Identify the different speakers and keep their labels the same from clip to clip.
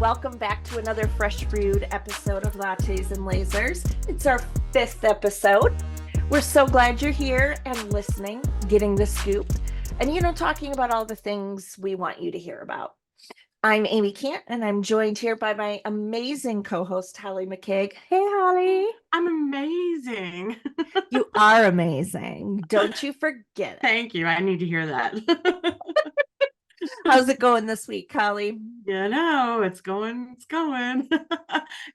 Speaker 1: Welcome back to another fresh brewed episode of Lattes and Lasers. It's our 5th episode. We're so glad you're here and listening, getting the scoop, and talking about all the things we want you to hear about. I'm Amy Kant, and I'm joined here by my amazing co-host, Holly McCaig. Hey, Holly.
Speaker 2: I'm amazing.
Speaker 1: You are amazing. Don't you forget it.
Speaker 2: Thank you. I need to hear that.
Speaker 1: How's it going this week, Holly?
Speaker 2: It's going.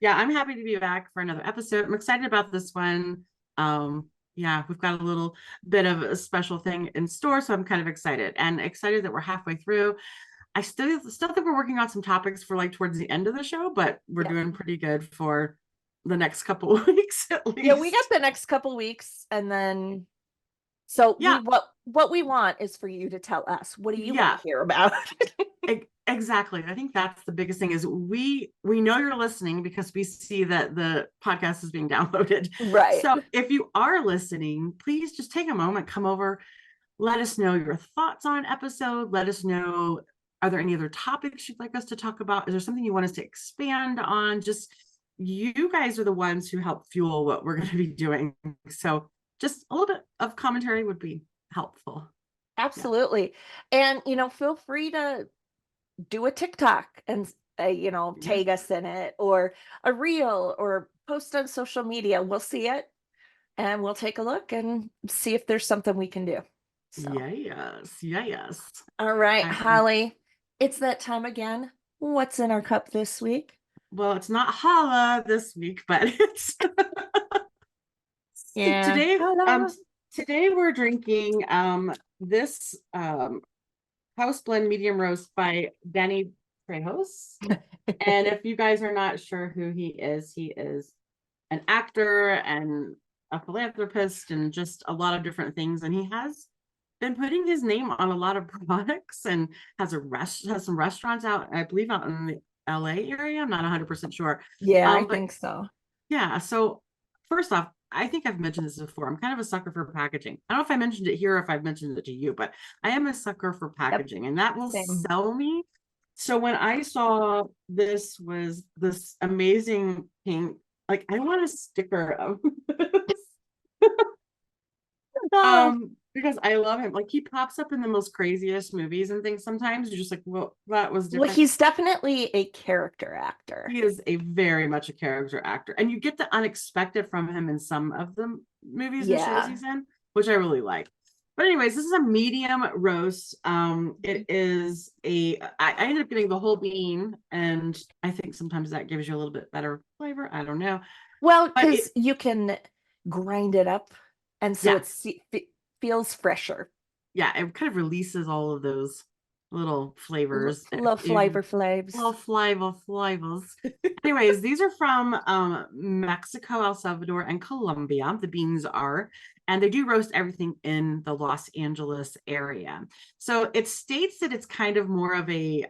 Speaker 2: Yeah, I'm happy to be back for another episode. I'm excited about this one. We've got a little bit of a special thing in store, so I'm kind of excited that we're halfway through. I still think we're working on some topics for like towards the end of the show, but we're doing pretty good for the next couple of weeks at least.
Speaker 1: Yeah, we got the next couple of weeks, and then what we want is for you to tell us, what do you want to hear about?
Speaker 2: Exactly. I think that's the biggest thing is we know you're listening because we see that the podcast is being downloaded.
Speaker 1: Right.
Speaker 2: So if you are listening, please just take a moment, come over, let us know your thoughts on an episode. Let us know, are there any other topics you'd like us to talk about? Is there something you want us to expand on? Just you guys are the ones who help fuel what we're going to be doing. So just a little bit of commentary would be helpful.
Speaker 1: Absolutely. And, feel free to do a TikTok and, tag us in it, or a reel, or post on social media. We'll see it and we'll take a look and see if there's something we can do.
Speaker 2: So. Yes.
Speaker 1: All right, Holly, it's that time again. What's in our cup this week?
Speaker 2: Well, it's not challah this week, but it's today we're drinking this house blend medium roast by Danny Trejos. And if you guys are not sure who he is an actor and a philanthropist and just a lot of different things, and he has been putting his name on a lot of products and has some restaurants out, I believe, out in the LA area. I'm not 100% sure.
Speaker 1: I think so.
Speaker 2: Yeah. So first off, I think I've mentioned this before. I'm kind of a sucker for packaging. I don't know if I mentioned it here or if I've mentioned it to you, but I am a sucker for packaging, and that will sell me. So when I saw this was this amazing pink, like I want a sticker of this. Because I love him. Like he pops up in the most craziest movies and things. Sometimes you're just like, well, that was different.
Speaker 1: Well, he's definitely a character actor.
Speaker 2: He is very much a character actor, and you get the unexpected from him in some of the movies and shows he's in, which I really like. But anyways, this is a medium roast. It is I ended up getting the whole bean, and I think sometimes that gives you a little bit better flavor. I don't know.
Speaker 1: Well, because you can grind it up, and so it feels fresher.
Speaker 2: Yeah, it kind of releases all of those little flavors.
Speaker 1: Little flavor flavors.
Speaker 2: Little flavors. Anyways, these are from Mexico, El Salvador, and Colombia. The beans are. And they do roast everything in the Los Angeles area. So it states that it's kind of more of a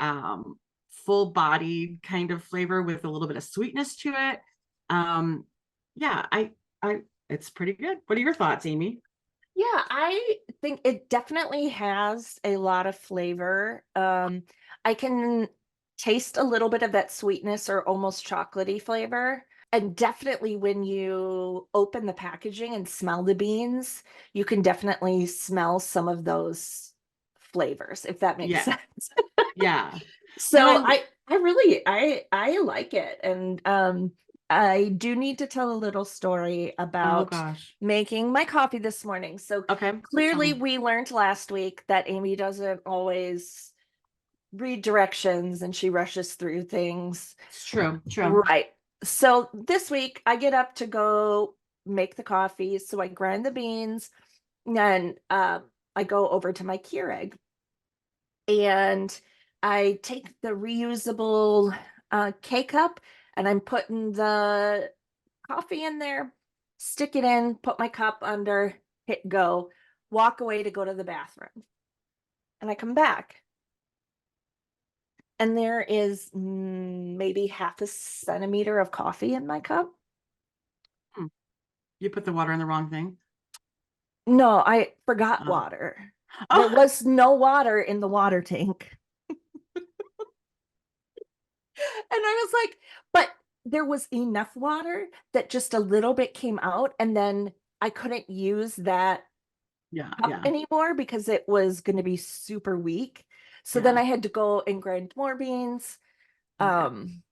Speaker 2: full-bodied kind of flavor with a little bit of sweetness to it. It's pretty good. What are your thoughts, Amy?
Speaker 1: Yeah, I think it definitely has a lot of flavor. I can taste a little bit of that sweetness or almost chocolatey flavor. And definitely when you open the packaging and smell the beans, you can definitely smell some of those flavors, if that makes sense.
Speaker 2: Yeah.
Speaker 1: So I really like it. And I do need to tell a little story about making my coffee this morning. So clearly we learned last week that Amy doesn't always read directions and she rushes through things.
Speaker 2: It's true.
Speaker 1: Right. So this week I get up to go make the coffee. So I grind the beans and I go over to my Keurig and I take the reusable K-cup and I'm putting the coffee in there, stick it in, put my cup under, hit go, walk away to go to the bathroom. And I come back. And there is maybe half a centimeter of coffee in my cup.
Speaker 2: You put the water in the wrong thing?
Speaker 1: No, I forgot water. There was no water in the water tank. I was like, but there was enough water that just a little bit came out, and then I couldn't use that
Speaker 2: Yeah,
Speaker 1: cup
Speaker 2: yeah,
Speaker 1: anymore because it was going to be super weak. So then
Speaker 2: yeah.
Speaker 1: I had to go and grind more beans.
Speaker 2: Okay.
Speaker 1: Um,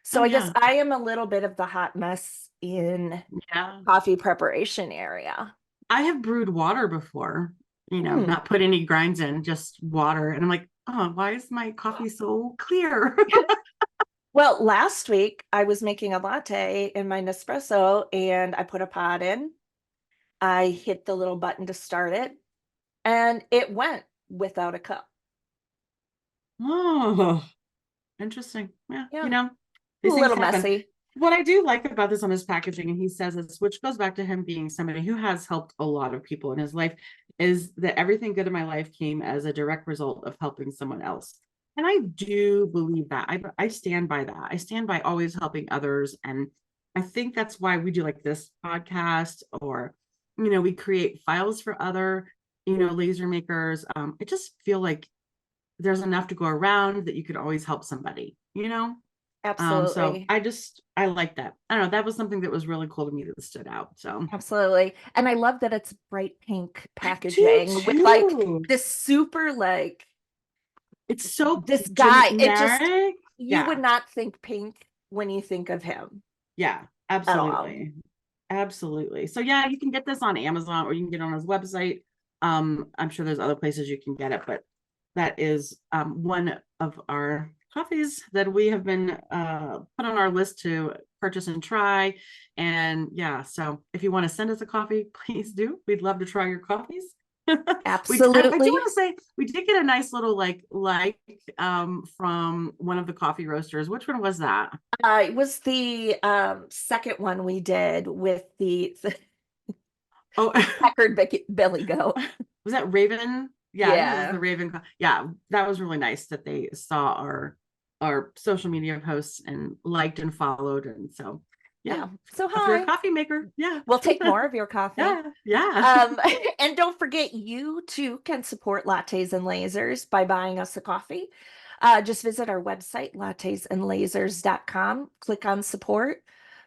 Speaker 1: so
Speaker 2: Oh
Speaker 1: I guess
Speaker 2: yeah,
Speaker 1: I am a little bit of the hot mess in
Speaker 2: yeah.
Speaker 1: coffee preparation area.
Speaker 2: I have brewed water before,
Speaker 1: Hmm.
Speaker 2: not put any grinds in, just water. And I'm like, oh, why is my coffee so clear?
Speaker 1: Well, last week I was making a latte in my Nespresso and I put a pot in. I hit the little button to start it and it went without a cup.
Speaker 2: Oh, interesting. Yeah,
Speaker 1: Yeah, a
Speaker 2: these things
Speaker 1: little
Speaker 2: happen.
Speaker 1: messy.
Speaker 2: What I do like about this on his packaging, and he says this, which goes back to him being somebody who has helped a lot of people in his life, is that everything good in my life came as a direct result of helping someone else. And I do believe that. I stand by that. I stand by always helping others. And I think that's why we do like this podcast, or, we create files for other, laser makers. I just feel like there's enough to go around that you could always help somebody. So
Speaker 1: Absolutely.
Speaker 2: I like that. I don't know. That was something that was really cool to me that stood out. So
Speaker 1: Absolutely. And I love that it's bright pink
Speaker 2: I do
Speaker 1: packaging with like
Speaker 2: too.
Speaker 1: this super like
Speaker 2: It's so
Speaker 1: this guy. It just,
Speaker 2: generic.
Speaker 1: you would
Speaker 2: Yeah.
Speaker 1: not think pink when you think of him
Speaker 2: Yeah.
Speaker 1: at all.
Speaker 2: Absolutely. Absolutely. So yeah, you can get this on Amazon or you can get it on his website. I'm sure there's other places you can get it, but that is one of our coffees that we have been put on our list to purchase and try. And yeah, so if you want to send us a coffee, please do. We'd love to try your coffees. I do
Speaker 1: Absolutely.
Speaker 2: want to say we did get a nice little from one of the coffee roasters. Which one was that?
Speaker 1: It was the second one we did with the
Speaker 2: Oh,
Speaker 1: checkered billy goat.
Speaker 2: was that Raven? Yeah, I think it was the
Speaker 1: Yeah.
Speaker 2: Raven. Yeah, that was really nice that they saw our social media posts and liked and followed. And so yeah,
Speaker 1: Yeah. So
Speaker 2: if you're a
Speaker 1: hi.
Speaker 2: coffee maker, yeah.
Speaker 1: We'll take more of your coffee.
Speaker 2: Yeah, yeah.
Speaker 1: Um, and don't forget, you too can support Lattes and Lasers by buying us a coffee. Just visit our website, lattesandlasers.com, click on support,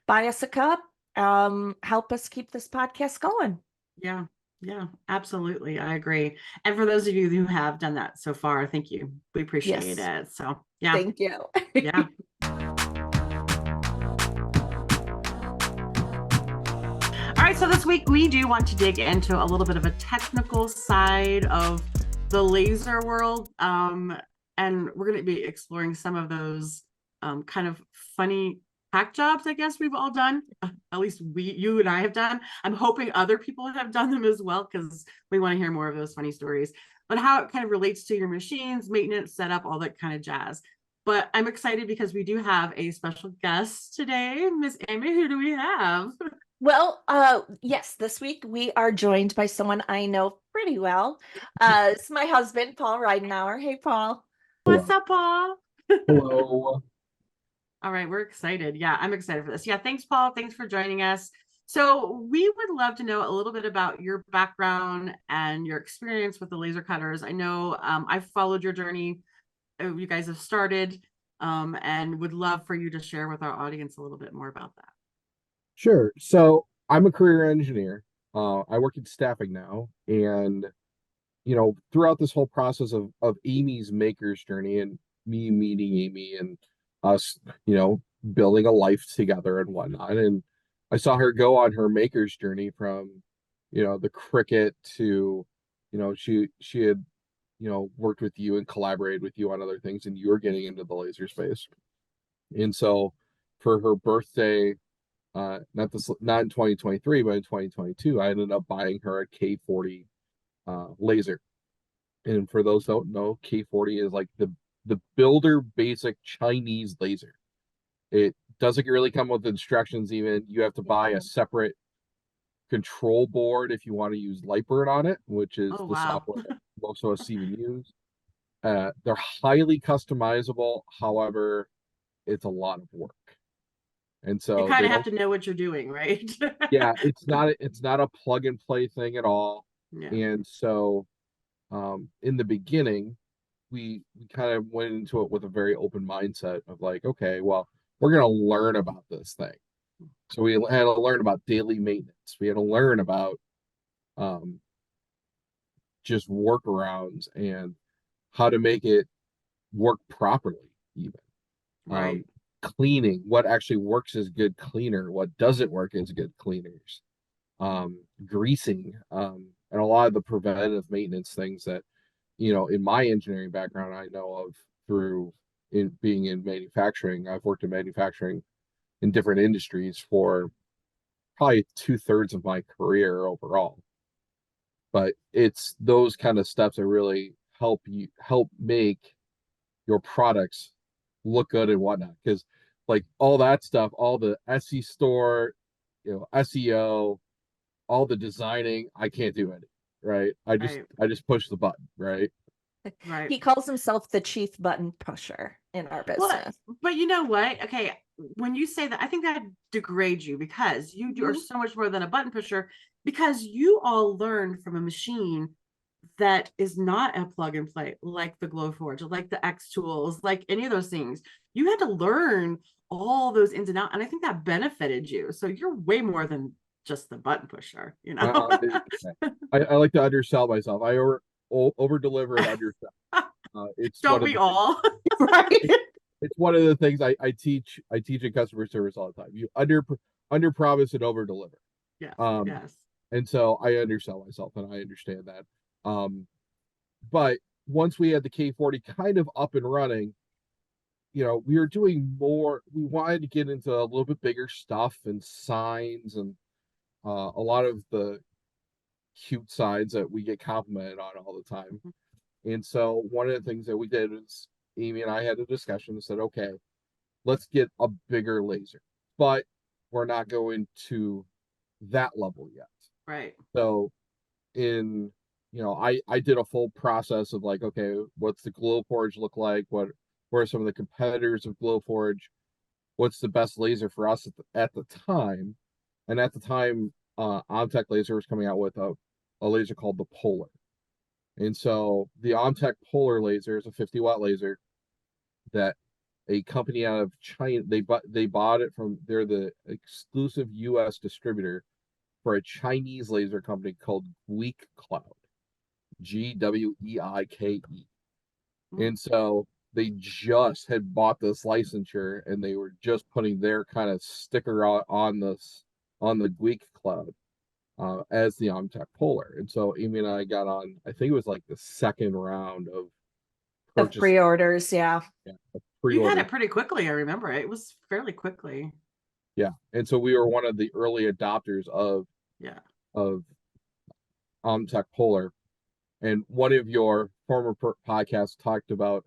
Speaker 1: buy us a cup, help us keep this podcast going.
Speaker 2: Yeah, yeah, absolutely. I agree. And for those of you who have done that so far, thank you. We appreciate
Speaker 1: Yes,
Speaker 2: it. So yeah,
Speaker 1: thank you.
Speaker 2: yeah. All right, so this week we do want to dig into a little bit of a technical side of the laser world. And we're going to be exploring some of those kind of funny hack jobs, I guess we've all done. At least you and I have done. I'm hoping other people have done them as well, because we want to hear more of those funny stories. But how it kind of relates to your machines, maintenance, setup, all that kind of jazz. But I'm excited because we do have a special guest today. Miss Amy, who do we have?
Speaker 1: Well, yes, this week we are joined by someone I know pretty well. It's my husband, Paul Ridenour. Hey, Paul.
Speaker 2: What's
Speaker 3: Hello.
Speaker 2: up, Paul?
Speaker 3: Hello.
Speaker 2: All right, we're excited. Yeah, I'm excited for this. Yeah, thanks, Paul. Thanks for joining us. So, we would love to know a little bit about your background and your experience with the laser cutters. I know I've followed your journey. You guys have started, and would love for you to share with our audience a little bit more about that.
Speaker 3: Sure. So I'm a career engineer. I work in staffing now, and throughout this whole process of Amy's maker's journey and me meeting Amy and us, building a life together and whatnot. And I saw her go on her maker's journey from, the cricket to, she had, worked with you and collaborated with you on other things, and you were getting into the laser space. And so for her birthday, not in 2023, but in 2022, I ended up buying her a K40 laser. And for those who don't know, K40 is like the builder basic Chinese laser. It doesn't really come with instructions even. You have to buy a separate control board if you want to use Lightbird on it, which is
Speaker 2: Oh,
Speaker 3: the
Speaker 2: wow.
Speaker 3: software that most of us even use. They're highly customizable. However, it's a lot of work. And
Speaker 2: You
Speaker 3: so
Speaker 2: kind
Speaker 3: they
Speaker 2: of have
Speaker 3: don't,
Speaker 2: to know what you're doing, right?
Speaker 3: yeah, it's not a plug and play thing at all.
Speaker 2: Yeah.
Speaker 3: And so in the beginning, we kind of went into it with a very open mindset of like, okay, well, we're gonna learn about this thing. So we had to learn about daily maintenance. We had to learn about um, just workarounds and how to make it work properly, even.
Speaker 2: Right.
Speaker 3: Cleaning, what actually works as good cleaner, what doesn't work as good cleaners, greasing, and a lot of the preventative maintenance things that, in my engineering background, I know of through in being in manufacturing. I've worked in manufacturing in different industries for probably 2/3 of my career overall. But it's those kind of steps that really help make your products look good and whatnot. Because like all that stuff, all the SE store, SEO, all the designing, I can't do it. Right. I just push the button, right?
Speaker 2: Right.
Speaker 1: He calls himself the chief button pusher in our
Speaker 2: Well,
Speaker 1: business.
Speaker 2: but you know what? Okay, when you say that, I think that degrades you because you are so much more than a button pusher, because you all learned from a machine that is not a plug and play, like the Glowforge, like the X tools, like any of those things. You had to learn all those ins and outs, and I think that benefited you. So you're way more than just the button pusher, you know.
Speaker 3: I like to undersell myself. I over deliver and undersell. It's
Speaker 2: Don't we all?
Speaker 1: Right.
Speaker 3: it's one of the things I teach in customer service all the time. You under promise and over deliver.
Speaker 2: Yes.
Speaker 3: Um,
Speaker 2: Yes.
Speaker 3: and so I undersell myself, and I understand that. But once we had the K40 kind of up and running, we were doing more. We wanted to get into a little bit bigger stuff and signs and a lot of the cute signs that we get complimented on all the time. And so one of the things that we did is Amy and I had a discussion and said, okay, let's get a bigger laser, but we're not going to that level yet.
Speaker 2: Right.
Speaker 3: So I did a full process of like, okay, what's the Glowforge look like? What are some of the competitors of Glowforge? What's the best laser for us at the time? And at the time, Omtech Laser was coming out with a laser called the Polar. And so the Omtech Polar laser is a 50-watt laser that a company out of China, they bought it from, they're the exclusive US distributor for a Chinese laser company called Gweik Cloud, Gweike. And so they just had bought this licensure and they were just putting their kind of sticker on the Gweik Cloud as the Omtech Polar. And so Amy and I got on, I think it was like the second round of
Speaker 1: pre-orders. Yeah.
Speaker 2: You had it pretty quickly. I remember it was fairly quickly.
Speaker 3: Yeah. And so we were one of the early adopters of Omtech Polar. And one of your former podcasts talked about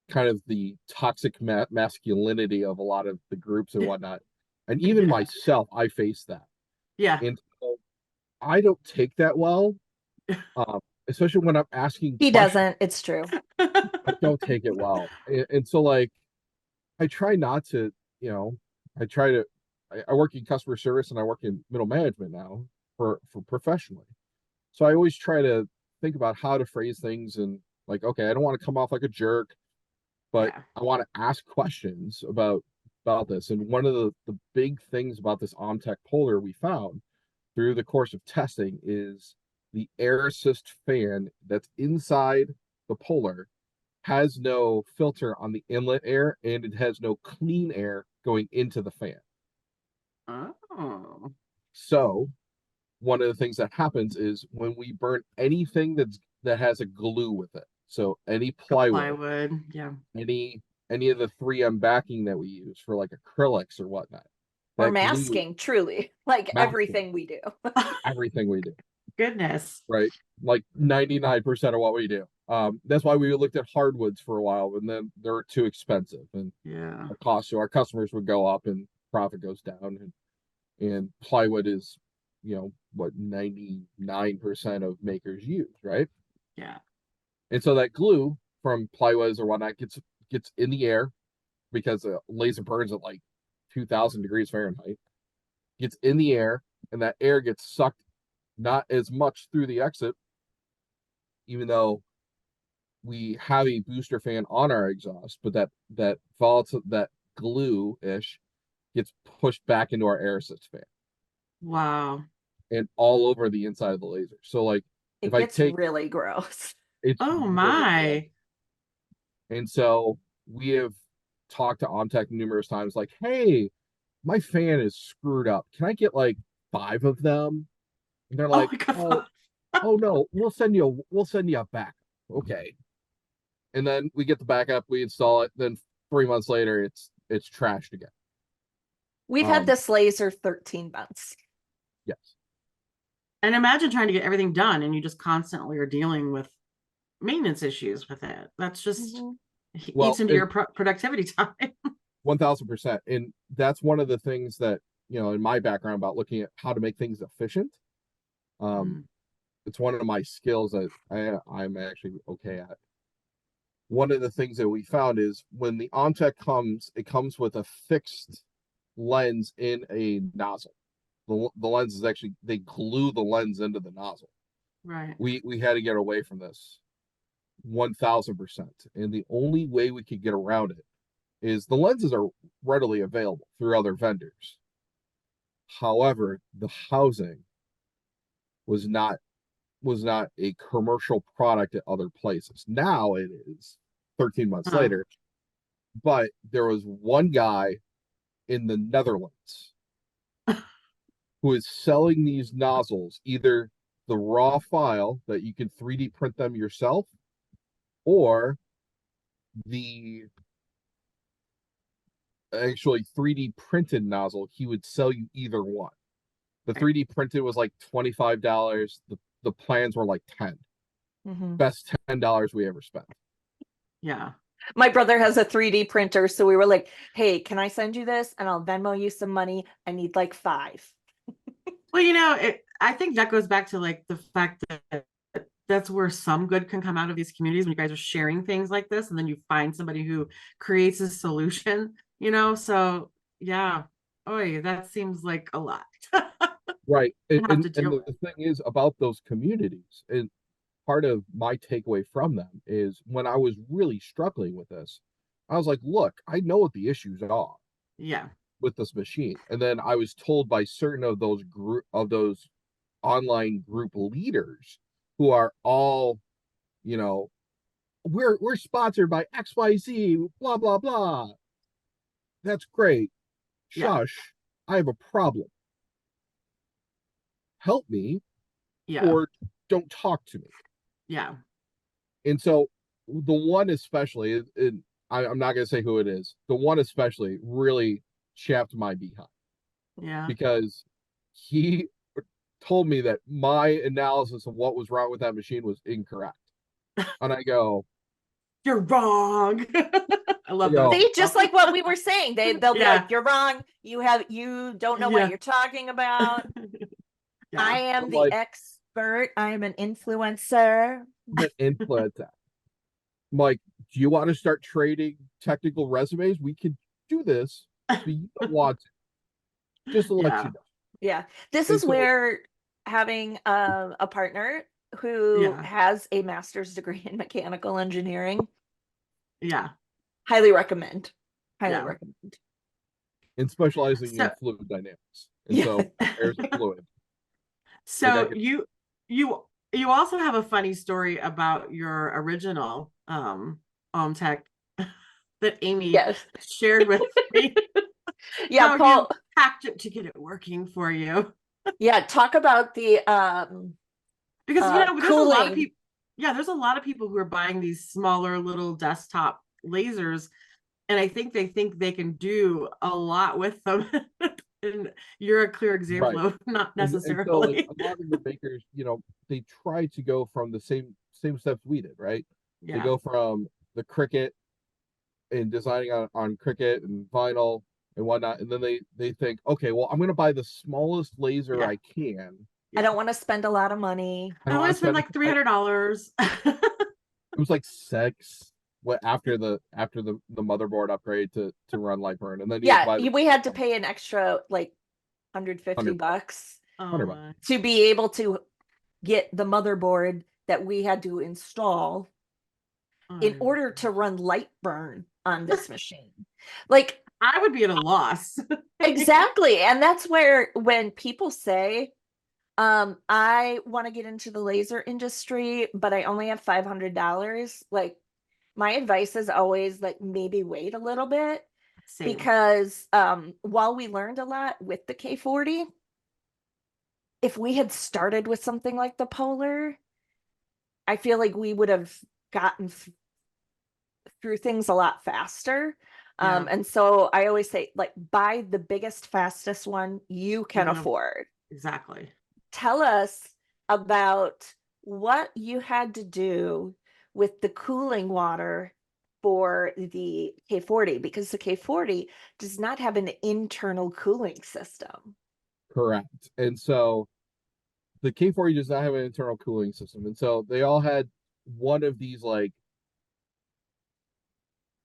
Speaker 3: kind of the toxic masculinity of a lot of the groups and whatnot. And even myself, I face that.
Speaker 2: Yeah.
Speaker 3: And so I don't take that well, especially when I'm asking
Speaker 1: He
Speaker 3: questions.
Speaker 1: doesn't. It's true.
Speaker 3: I don't take it well. And so like, I try not to, I work in customer service and I work in middle management now for professionally. So I always try to think about how to phrase things and like, okay, I don't want to come off like a jerk, but I want to ask questions about this. And one of the big things about this Omtech Polar we found through the course of testing is the air assist fan that's inside the Polar has no filter on the inlet air and it has no clean air going into the fan.
Speaker 2: Oh.
Speaker 3: So one of the things that happens is when we burn anything that has a glue with it, so any plywood,
Speaker 2: yeah,
Speaker 3: any of the 3M backing that we use for like acrylics or whatnot,
Speaker 1: or masking, truly, like everything we do.
Speaker 3: Everything we do.
Speaker 2: Goodness.
Speaker 3: Right, like 99% of what we do. That's why we looked at hardwoods for a while, and then they're too expensive, and the cost to our customers would go up, and profit goes down, and plywood is, what 99% of makers use, right?
Speaker 2: Yeah.
Speaker 3: And so that glue from plywoods or whatnot gets in the air because a laser burns at like 2,000 degrees Fahrenheit. Gets in the air, and that air gets sucked not as much through the exit, even though we have a booster fan on our exhaust, but that volatile, that glue-ish gets pushed back into our air assist fan
Speaker 2: Wow.
Speaker 3: and all over the inside of the laser. So like if
Speaker 1: It
Speaker 3: I
Speaker 1: gets
Speaker 3: take
Speaker 1: really gross.
Speaker 3: it's
Speaker 2: Oh
Speaker 3: really cool.
Speaker 2: my.
Speaker 3: And so we have talked to Omtech numerous times, like, hey, my fan is screwed up. Can I get like 5 of them? And they're
Speaker 2: Oh
Speaker 3: like,
Speaker 2: my God.
Speaker 3: oh no, we'll send you a backup. Okay. And then we get the backup, we install it, then 3 months later it's trashed again.
Speaker 1: We've had this laser 13 months.
Speaker 3: Yes.
Speaker 2: And imagine trying to get everything done and you just constantly are dealing with maintenance issues with it. That's just
Speaker 3: Well,
Speaker 2: eats into your productivity time.
Speaker 3: 1000%. And that's one of the things that, in my background about looking at how to make things efficient. It's one of my skills that I'm actually okay at. One of the things that we found is when the Omtech comes, it comes with a fixed lens in a nozzle. The lens is actually, they glue the lens into the nozzle.
Speaker 2: Right.
Speaker 3: We had to get away from this 1000%. And the only way we could get around it is the lenses are readily available through other vendors. However, the housing was not a commercial product at other places. Now it is 13 months later. But there was one guy in the Netherlands who is selling these nozzles, either the raw file that you can 3D print them yourself, or the actually 3D printed nozzle. He would sell you either one. The 3D printed was like $25. The plans were like 10. Best $10 we ever spent.
Speaker 2: Yeah.
Speaker 1: My brother has a 3D printer, so we were like, hey, can I send you this and I'll Venmo you some money? I need like 5.
Speaker 2: Well, I think that goes back to like the fact that that's where some good can come out of these communities when you guys are sharing things like this, and then you find somebody who creates a solution, so yeah. Oh, that seems like a lot.
Speaker 3: Right. And
Speaker 2: to deal
Speaker 3: the thing is about those communities, and part of my takeaway from them is when I was really struggling with this, I was like, look, I know what the issues are.
Speaker 2: Yeah.
Speaker 3: With this machine. And then I was told by certain of those online group leaders who are all, we're sponsored by XYZ, blah, blah, blah. That's great. Shush. I have a problem. Help me. Or don't talk to me.
Speaker 2: Yeah.
Speaker 3: And so the one especially, I'm not going to say who it is, the one especially really chapped my behind.
Speaker 2: Yeah.
Speaker 3: Because he told me that my analysis of what was wrong with that machine was incorrect. And I go,
Speaker 2: you're wrong. I love that.
Speaker 1: See, just like what we were saying, they'll be like, you're wrong. You don't know what you're talking about. I am the expert. I am an influencer.
Speaker 3: I'm like, do you want to start trading technical resumes? We could do this, but you don't want to. Just to let you know.
Speaker 1: Yeah. This is where having a partner who has a master's degree in mechanical engineering.
Speaker 2: Yeah.
Speaker 1: Highly recommend. Highly recommend.
Speaker 3: And specializing in fluid dynamics. And so there's a fluid.
Speaker 2: So you also have a funny story about your original Omtech that Amy shared with me.
Speaker 1: Yeah, Paul
Speaker 2: hacked it to get it working for you.
Speaker 1: Yeah, talk about the
Speaker 2: because there's
Speaker 1: cooling.
Speaker 2: a lot of people. Yeah, there's a lot of people who are buying these smaller little desktop lasers, and I think they can do a lot with them. And you're a clear example of not necessarily.
Speaker 3: And so, like, a lot of the makers, they try to go from the same steps we did, right? They go from the Cricut and designing on Cricut and vinyl and whatnot, and then they think, okay, well, I'm going to buy the smallest laser I can.
Speaker 1: I don't want to spend a lot of money.
Speaker 2: I want to spend like $300.
Speaker 3: It was like 6 after the motherboard upgrade to run Lightburn, and then
Speaker 1: we had to pay an extra like $150
Speaker 3: $100
Speaker 1: to be able to get the motherboard that we had to install in order to run light burn on this machine. Like,
Speaker 2: I would be at a loss.
Speaker 1: exactly. And that's where when people say, I want to get into the laser industry, but I only have $500, like my advice is always like maybe wait a little bit.
Speaker 2: Same.
Speaker 1: Because while we learned a lot with the K40, if we had started with something like the Polar, I feel like we would have gotten through things a lot faster.
Speaker 2: Yeah.
Speaker 1: And so I always say, like, buy the biggest, fastest one you can afford.
Speaker 2: Exactly.
Speaker 1: Tell us about what you had to do with the cooling water for the K40, because the K40 does not have an internal cooling system.
Speaker 3: Correct. And so the K40 does not have an internal cooling system. And so they all had one of these like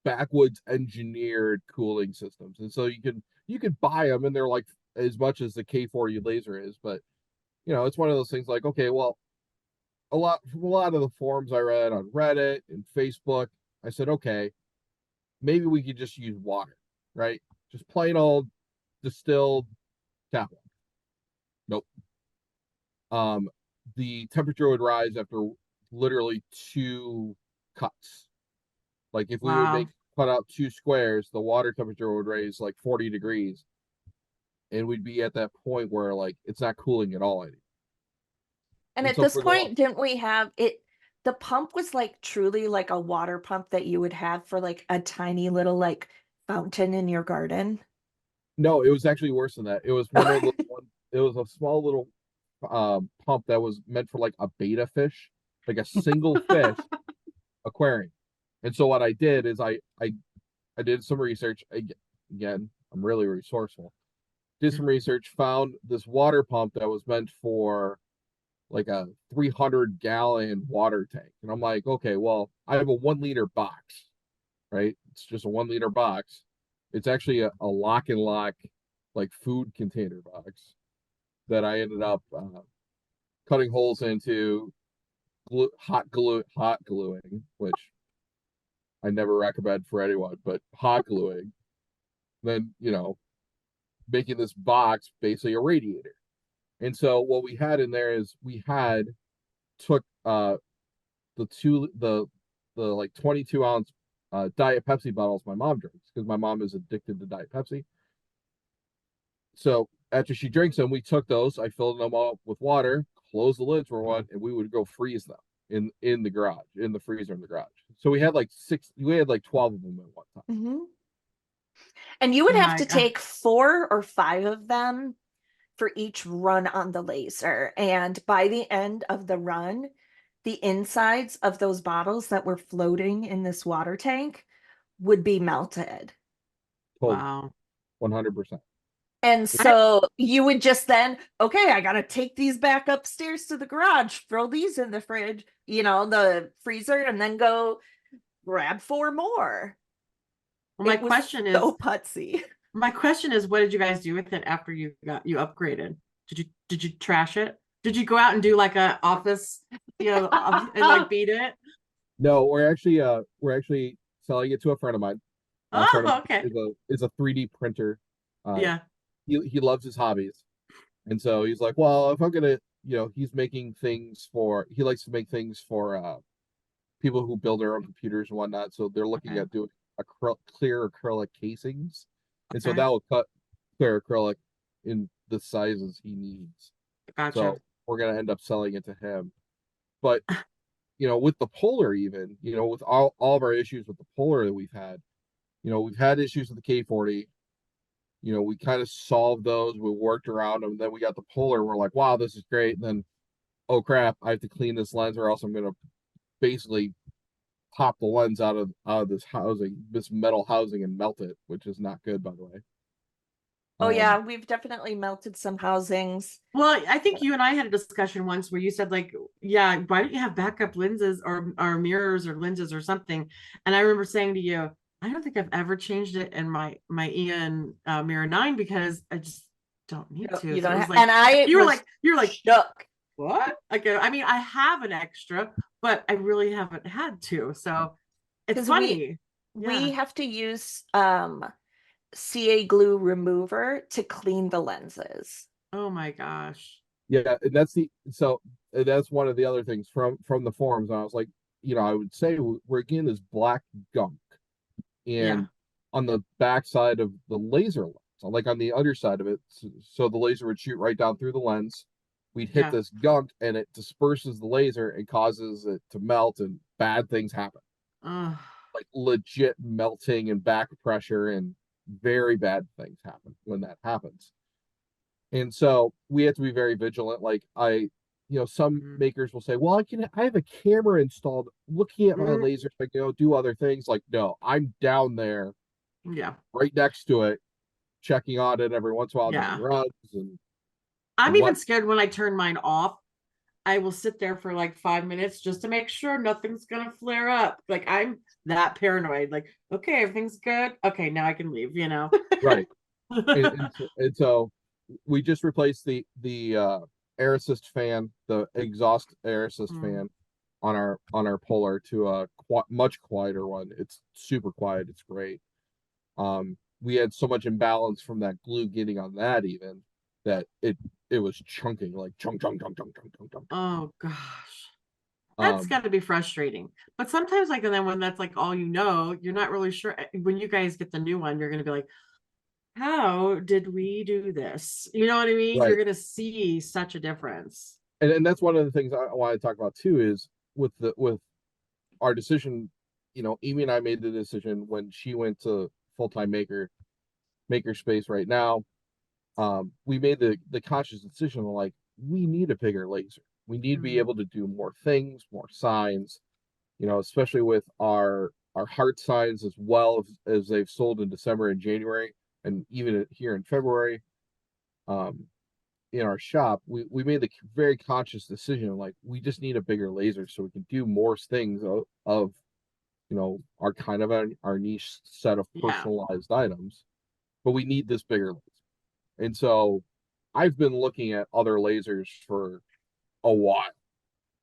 Speaker 3: backwoods engineered cooling systems. And so you can buy them and they're like as much as the K40 laser is, but you know, it's one of those things like, okay, well, a lot of the forums I read on Reddit and Facebook, I said, okay, maybe we could just use water, right? Just plain old distilled tap water. Nope. The temperature would rise after literally 2 cuts. Like if we would cut out 2 squares, the water temperature would raise like 40 degrees, and we'd be at that point where like it's not cooling at all anymore.
Speaker 1: And at
Speaker 3: so
Speaker 1: this point, didn't we have it? The pump was like truly like a water pump that you would have for like a tiny little like fountain in your garden.
Speaker 3: No, it was actually worse than that. It was one of the it was a small little pump that was meant for like a beta fish, like a single fish aquarium. And so what I did is I did some research. Again, I'm really resourceful. Did some research, found this water pump that was meant for like a 300-gallon water tank. And I'm like, okay, well, I have a 1-liter box, right? It's just a 1-liter box. It's actually a lock and lock, like food container box that I ended up cutting holes into, hot gluing, which I never recommend for anyone, but hot gluing. Then, you know, making this box basically a radiator. And so what we had in there is we had took the like 22-ounce Diet Pepsi bottles my mom drinks, because my mom is addicted to Diet Pepsi. So after she drinks them, we took those, I filled them up with water, closed the lids for one, and we would go freeze them in the garage, in the freezer in the garage. So we had like 12 of them at one time.
Speaker 1: Mm-hmm. And you would have to take 4 or 5 of them for each run on the laser. And by the end of the run, the insides of those bottles that were floating in this water tank would be melted.
Speaker 3: Totally. Wow. 100%.
Speaker 1: And so you would just then, okay, I got to take these back upstairs to the garage, throw these in the fridge, you know, the freezer, and then go grab 4 more.
Speaker 2: Well, my question is
Speaker 1: so putsy.
Speaker 2: My question is, what did you guys do with it after you upgraded? Did you trash it? Did you go out and do like a office, you know, and like beat it?
Speaker 3: No, we're actually selling it to a friend of mine.
Speaker 2: Okay.
Speaker 3: Is a 3D printer.
Speaker 2: Yeah.
Speaker 3: He loves his hobbies, and so he's like, well, if I'm gonna, you know, he likes to make things for people who build their own computers and whatnot. So they're looking at doing clear acrylic casings. And so that will cut clear acrylic in the sizes he needs.
Speaker 2: Gotcha.
Speaker 3: So we're going to end up selling it to him. But, you know, with the Polar even, you know, with all of our issues with the Polar that we've had, you know, we've had issues with the K40. You know, we kind of solved those. We worked around them. Then we got the Polar. We're like, wow, this is great. And then, oh, crap, I have to clean this lens or else I'm going to basically pop the lens out of this metal housing, and melt it, which is not good, by the way.
Speaker 2: Oh
Speaker 1: yeah, we've definitely melted some housings.
Speaker 2: Well, I think you and I had a discussion once where you said like, yeah, why don't you have backup lenses or mirrors or lenses or something? And I remember saying to you, I don't think I've ever changed it in my Eon Mirror 9 because I just don't need to.
Speaker 1: You don't have, like, and you're like shook.
Speaker 2: What? Like, I mean, I have an extra, but I really haven't had to. So It's
Speaker 1: 'Cause
Speaker 2: funny.
Speaker 1: we
Speaker 2: Yeah.
Speaker 1: have to use CA glue remover to clean the lenses.
Speaker 2: Oh my gosh.
Speaker 3: Yeah, and that's one of the other things from the forums. And I was like, I would say we're getting this black gunk,
Speaker 2: Yeah.
Speaker 3: and on the back side of the laser lens, like on the other side of it, so the laser would shoot right down through the lens. We'd hit
Speaker 2: Yeah.
Speaker 3: this gunk, and it disperses the laser and causes it to melt, and bad things happen,
Speaker 2: Ugh.
Speaker 3: like legit melting and back pressure, and very bad things happen when that happens. And so we have to be very vigilant. Like some
Speaker 2: Mm.
Speaker 3: makers will say, well, I have a camera installed looking at my
Speaker 2: Mm.
Speaker 3: laser, so I can do other things. Like, no, I'm down there
Speaker 2: Yeah.
Speaker 3: right next to it, checking on it every once in a while, doing
Speaker 2: Yeah.
Speaker 3: runs and
Speaker 2: I'm even
Speaker 3: what
Speaker 2: scared when I turn mine off. I will sit there for like 5 minutes just to make sure nothing's gonna flare up. Like I'm that paranoid. Like, okay, everything's good. Okay, now I can leave,
Speaker 3: right. And so we just replaced the air assist fan, the exhaust air assist
Speaker 2: Mm.
Speaker 3: fan on our Polar to a much quieter one. It's super quiet. It's great. We had so much imbalance from that glue getting on that even that it was chunking, like chunk chunk chunk chunk chunk chunk chunk.
Speaker 2: Oh gosh. That's
Speaker 3: Um,
Speaker 2: got to be frustrating. But sometimes, like, and then when that's like all you're not really sure. When you guys get the new one, you're going to be like, how did we do this? You know what I mean? You're
Speaker 3: right.
Speaker 2: going to see such a difference.
Speaker 3: And that's one of the things I want to talk about too is with our decision. Amy and I made the decision when she went to full-time maker space right now. We made the conscious decision of like we need a bigger laser. We need to be able to do more things, more signs, especially with our heart signs as well as they've sold in December and January, and even here in February. In our shop, we made the very conscious decision like we just need a bigger laser so we can do more things of our kind of our niche set of
Speaker 2: Yeah.
Speaker 3: personalized items, but we need this bigger laser. And so I've been looking at other lasers for a while.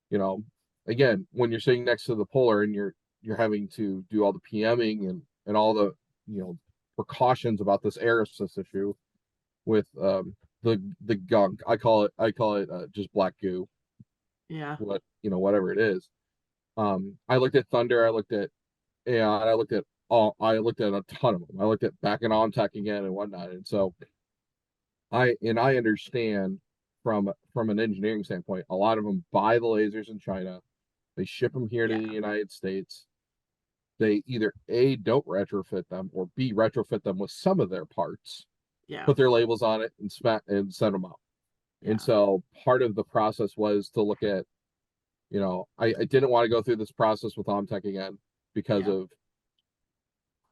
Speaker 3: You know, Again, when you're sitting next to the Polar and you're having to do all the PMing and all the precautions about this air assist issue with the gunk. I call it just black goo.
Speaker 2: Yeah.
Speaker 3: Whatever it is. I looked at Thunder. I looked at a ton of them. I looked at back in on tech again and whatnot. And so I understand from an engineering standpoint, a lot of them buy the lasers in China. They ship them here to
Speaker 2: Yeah.
Speaker 3: the United States. They either A, don't retrofit them, or B, retrofit them with some of their parts,
Speaker 2: Yeah.
Speaker 3: put their labels on it, and send them out.
Speaker 2: Yeah.
Speaker 3: And so part of the process was to look at, I didn't want to go through this process with Omtech again because
Speaker 2: Yeah.
Speaker 3: of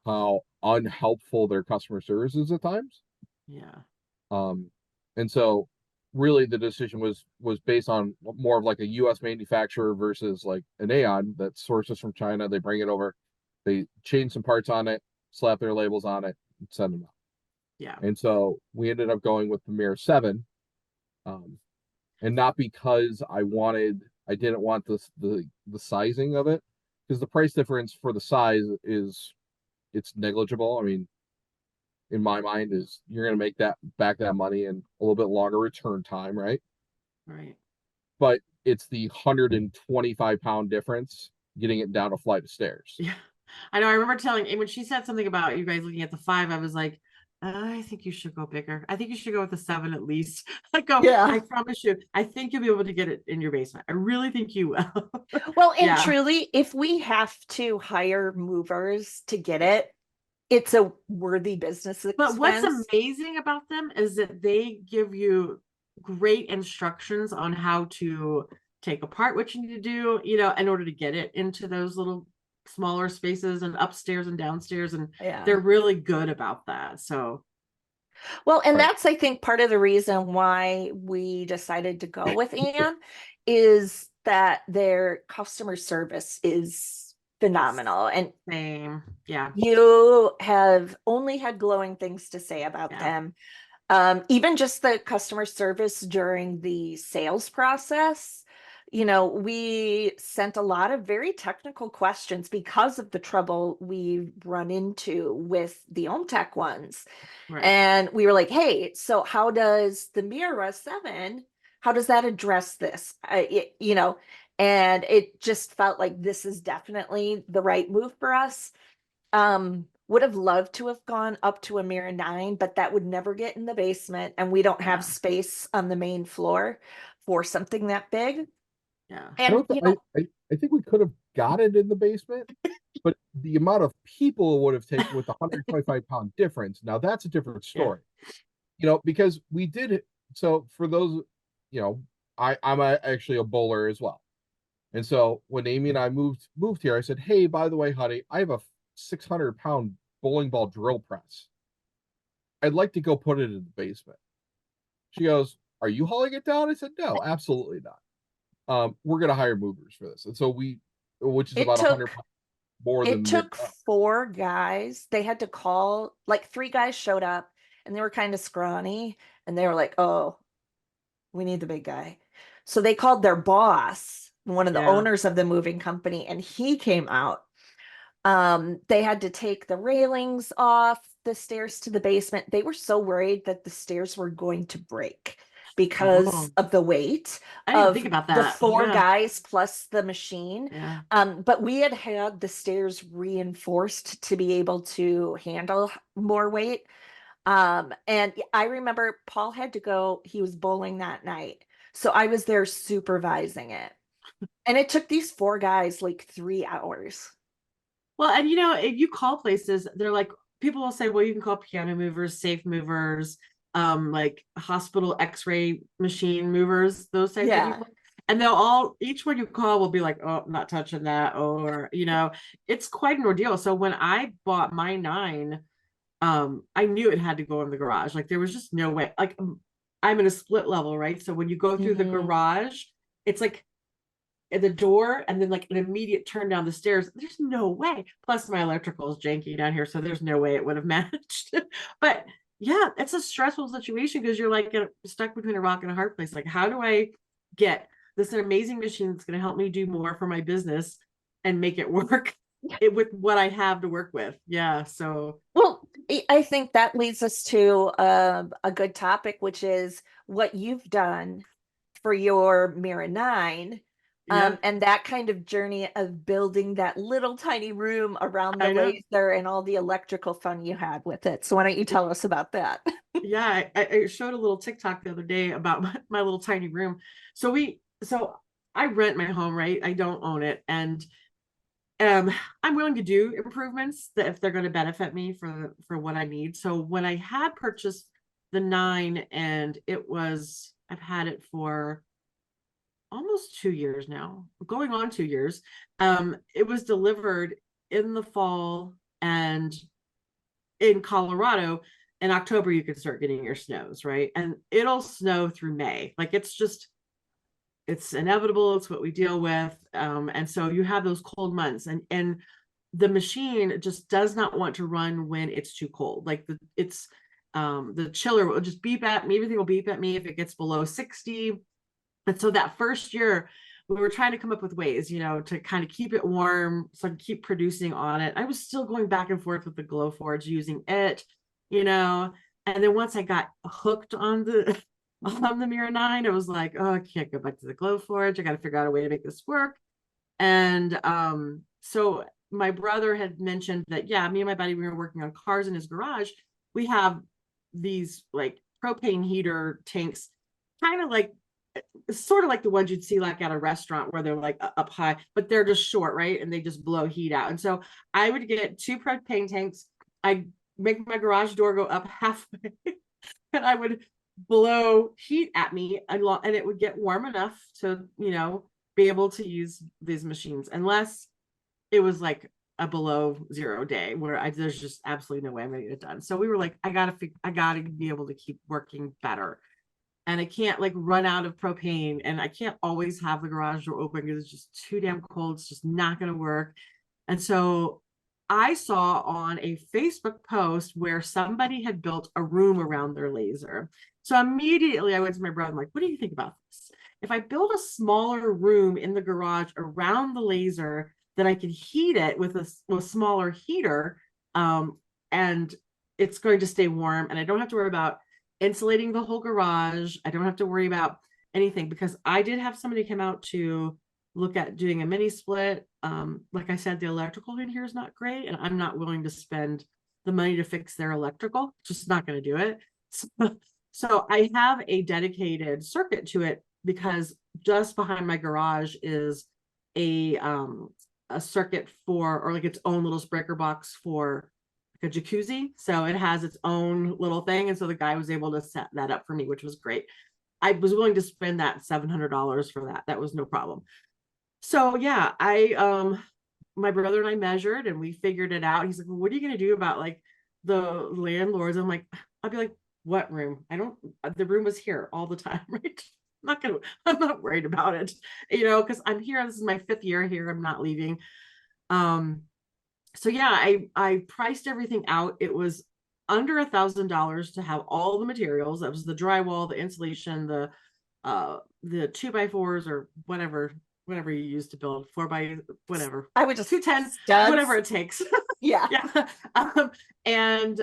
Speaker 3: how unhelpful their customer service is at times.
Speaker 2: Yeah.
Speaker 3: And so really the decision was based on more of like a US manufacturer versus like an Aeon that sources from China. They bring it over, they change some parts on it, slap their labels on it, and send them out.
Speaker 2: Yeah.
Speaker 3: And so we ended up going with the Mirror 7. And not because I didn't want the sizing of it, because the price difference for the size it's negligible. I mean, in my mind, is you're going to make that money in a little bit longer return time, right?
Speaker 2: Right.
Speaker 3: But it's the 125-pound difference getting it down a flight of stairs.
Speaker 2: Yeah. I know. I remember telling, and when she said something about you guys looking at the 5, I was like, I think you should go bigger. I think you should go with the 7 at least. I promise you, I think you'll be able to get it in your basement. I really think you will.
Speaker 1: Well, and
Speaker 2: Yeah.
Speaker 1: truly, if we have to hire movers to get it, it's a worthy business expense.
Speaker 2: But what's amazing about them is that they give you great instructions on how to take apart what you need to do, in order to get it into those little smaller spaces and upstairs and downstairs. And they're really good about that. So,
Speaker 1: well, and that's, I think, part of the reason why we decided to go with Anne is that their customer service is phenomenal. And
Speaker 2: same. Yeah.
Speaker 1: you have only had glowing things to say about them. Even just the customer service during the sales process, we sent a lot of very technical questions because of the trouble we've run into with the OMTech ones.
Speaker 2: Right.
Speaker 1: And we were like, hey, so how does the Mira 7, how does that address this? And it just felt like this is definitely the right move for us. Would have loved to have gone up to a Mira 9, but that would never get in the basement, and we don't have
Speaker 2: Yeah.
Speaker 1: space on the main floor for something that big.
Speaker 2: Yeah.
Speaker 1: And
Speaker 3: I think we could have got it in the basement, but the amount of people it would have taken with the 125-pound difference, now that's a different story. Because we did. So for those, I'm actually a bowler as well. And so when Amy and I moved here, I said, hey, by the way, honey, I have a 600-pound bowling ball drill press. I'd like to go put it in the basement. She goes, are you hauling it down? I said, no, absolutely not. We're going to hire movers for this. And so which is
Speaker 1: it
Speaker 3: about 100
Speaker 1: took
Speaker 3: pounds more
Speaker 1: it
Speaker 3: than the
Speaker 1: took 4 guys. They had to call, like 3 guys showed up and they were kind of scrawny and they were like, oh, we need the big guy. So they called their boss, one of the
Speaker 2: Yeah.
Speaker 1: owners of the moving company, and he came out. They had to take the railings off the stairs to the basement. They were so worried that the stairs were going to break because
Speaker 2: Oh.
Speaker 1: of the weight
Speaker 2: I didn't
Speaker 1: of
Speaker 2: think about
Speaker 1: the
Speaker 2: that.
Speaker 1: 4
Speaker 2: Yeah.
Speaker 1: guys plus the machine.
Speaker 2: Yeah.
Speaker 1: But we had the stairs reinforced to be able to handle more weight. And I remember Paul had to go, he was bowling that night. So I was there supervising it. And it took these 4 guys like 3 hours.
Speaker 2: Well, and if you call places, they're like, people will say, well, you can call piano movers, safe movers, like hospital x-ray machine movers, those types of people. And each one you call will be like, oh, I'm not touching that. Or, it's quite an ordeal. So when I bought my 9, I knew it had to go in the garage. Like there was just no way. Like I'm in a split level, right? So when you go through the garage, it's like at the door and then like an immediate turn down the stairs. There's no way. Plus my electrical is janky down here, so there's no way it would have matched. But yeah, it's a stressful situation because you're like stuck between a rock and a hard place. Like, how do I get this amazing machine that's going to help me do more for my business and make it work with what I have to work with? Yeah. So,
Speaker 1: well, I think that leads us to a good topic, which is what you've done for your Mira 9.
Speaker 2: yeah,
Speaker 1: And that kind of journey of building that little tiny room around the
Speaker 2: I know.
Speaker 1: laser and all the electrical fun you had with it. So why don't you tell us about that?
Speaker 2: Yeah, I showed a little TikTok the other day about my little tiny room. So I rent my home, right? I don't own it. And I'm willing to do improvements that if they're going to benefit me for what I need. So when I had purchased the 9, and I've had it for almost 2 years now, going on 2 years. It was delivered in the fall, and in Colorado in October you can start getting your snows, right? And it'll snow through May. Like it's inevitable. It's what we deal with. And so you have those cold months, and the machine just does not want to run when it's too cold. Like the chiller will just beep at me. Everything will beep at me if it gets below 60. And so that first year, we were trying to come up with ways, to kind of keep it warm, so I can keep producing on it. I was still going back and forth with the Glowforge, using it, and then once I got hooked on the Mira 9, it was like, oh, I can't go back to the Glowforge. I got to figure out a way to make this work. And so my brother had mentioned that, yeah, me and my buddy, we were working on cars in his garage. We have these like propane heater tanks, kind of like, sort of like the ones you'd see like at a restaurant where they're like up high, but they're just short, right? And they just blow heat out. And so I would get 2 propane tanks. I'd make my garage door go up halfway and I would blow heat at me and it would get warm enough to, be able to use these machines, unless it was like a below 0 day where there's just absolutely no way I'm gonna get it done. So we were like, I gotta be able to keep working better. And I can't like run out of propane, and I can't always have the garage door open because it's just too damn cold. It's just not going to work. And so I saw on a Facebook post where somebody had built a room around their laser. So immediately I went to my brother, I'm like, what do you think about this? if I build a smaller room in the garage around the laser, then I can heat it with a smaller heater, and it's going to stay warm, and I don't have to worry about insulating the whole garage. I don't have to worry about anything, because I did have somebody come out to look at doing a mini split. Like I said, the electrical in here is not great, and I'm not willing to spend the money to fix their electrical. Just not going to do it. So I have a dedicated circuit to it, because just behind my garage is a circuit for, or like its own little breaker box for like a jacuzzi. So it has its own little thing. And so the guy was able to set that up for me, which was great. I was willing to spend that $700 for that. That was no problem. So yeah, my brother and I measured and we figured it out. He's like, well, what are you going to do about like the landlords? I'm like, I'll be like, what room? The room was here all the time, right? I'm not worried about it, because I'm here. This is my 5th year here. I'm not leaving. So yeah, I priced everything out. It was under $1,000 to have all the materials. That was the drywall, the insulation, the 2x4s or whatever you use to build 4x whatever.
Speaker 1: I would just
Speaker 2: 210,
Speaker 1: studs.
Speaker 2: whatever it takes.
Speaker 1: Yeah.
Speaker 2: Yeah. And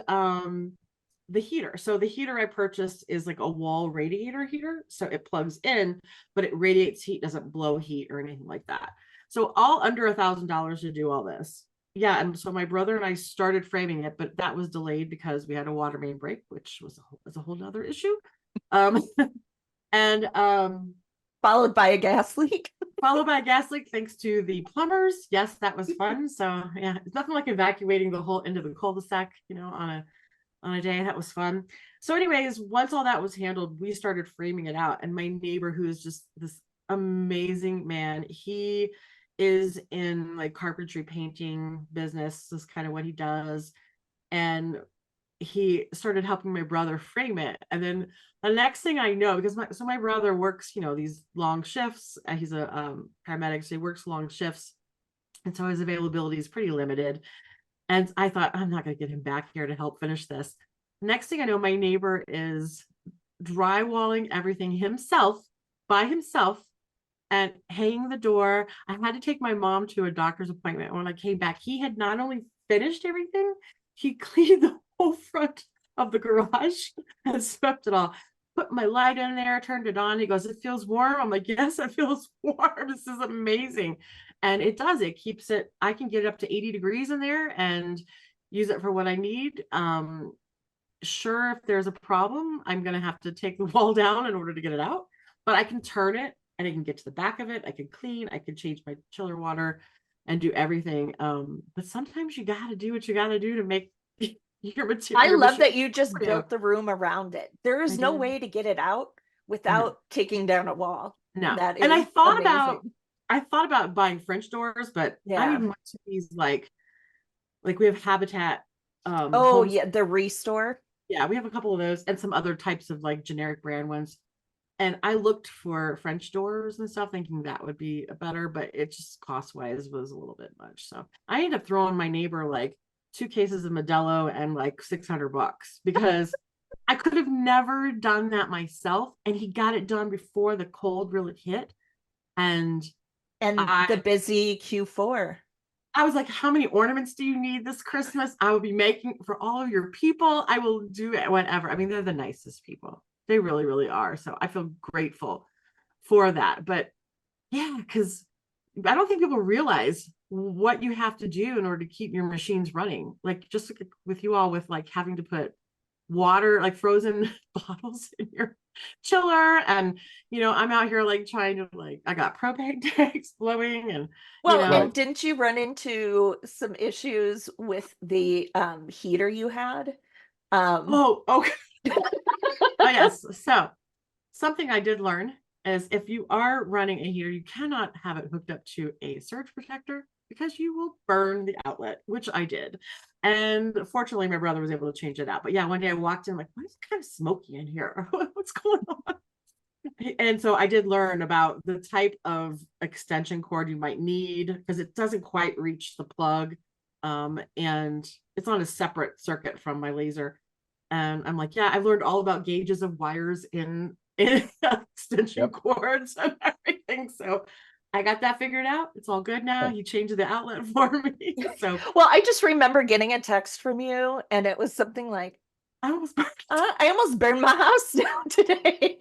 Speaker 2: the heater. So the heater I purchased is like a wall radiator heater. So it plugs in, but it radiates heat, doesn't blow heat or anything like that. So all under $1,000 to do all this. Yeah. And so my brother and I started framing it, but that was delayed because we had a water main break, which was a whole nother issue. And
Speaker 1: followed by a gas leak.
Speaker 2: Followed by a gas leak, thanks to the plumbers. Yes, that was fun. So yeah, it's nothing like evacuating the whole end of the cul-de-sac, on a day. That was fun. So anyways, once all that was handled, we started framing it out. And my neighbor, who is just this amazing man, he is in like carpentry painting business. This is kind of what he does. And he started helping my brother frame it. And then the next thing I know, because my brother works, these long shifts. He's a paramedic, so he works long shifts. And so his availability is pretty limited. And I thought, I'm not going to get him back here to help finish this. Next thing I know, my neighbor is drywalling everything by himself, and hanging the door. I had to take my mom to a doctor's appointment. When I came back, he had not only finished everything, he cleaned the whole front of the garage and swept it all. Put my light in there, turned it on. He goes, it feels warm. I'm like, yes, it feels warm. This is amazing. And it does. It keeps it, I can get it up to 80 degrees in there and use it for what I need. Sure, if there's a problem, I'm going to have to take the wall down in order to get it out, but I can turn it and I can get to the back of it. I can clean, I can change my chiller water and do everything. But sometimes you got to do what you got to do to make your material.
Speaker 1: I love that you just built the room around it. There is no way to get it out without taking down a wall.
Speaker 2: No. And I thought about buying French doors, but I need much of these like we have Habitat.
Speaker 1: The Restore.
Speaker 2: Yeah, we have a couple of those and some other types of like generic brand ones. And I looked for French doors and stuff, thinking that would be better, but it just cost wise was a little bit much. So I ended up throwing my neighbor like 2 cases of Modelo and like $600 because I could have never done that myself. And he got it done before the cold really hit. And
Speaker 1: the busy Q4.
Speaker 2: I was like, how many ornaments do you need this Christmas? I will be making for all of your people. I will do it, whatever. I mean, they're the nicest people. They really, really are. So I feel grateful for that. But yeah, because I don't think people realize what you have to do in order to keep your machines running. Like just with you all with like having to put water, like frozen bottles in your chiller. And, I'm out here like trying to I got propane tanks blowing and.
Speaker 1: And didn't you run into some issues with the heater you had?
Speaker 2: Okay. Oh, yes. So something I did learn is if you are running a heater, you cannot have it hooked up to a surge protector because you will burn the outlet, which I did. And fortunately, my brother was able to change it out. But yeah, one day I walked in like, why is it kind of smoky in here? What's going on? And so I did learn about the type of extension cord you might need because it doesn't quite reach the plug. And it's on a separate circuit from my laser. And I'm like, yeah, I've learned all about gauges of wires in extension cords and everything. So I got that figured out. It's all good now. He changed the outlet for me. So
Speaker 1: Well, I just remember getting a text from you, and it was something like,
Speaker 2: I almost
Speaker 1: I almost burned my house down today.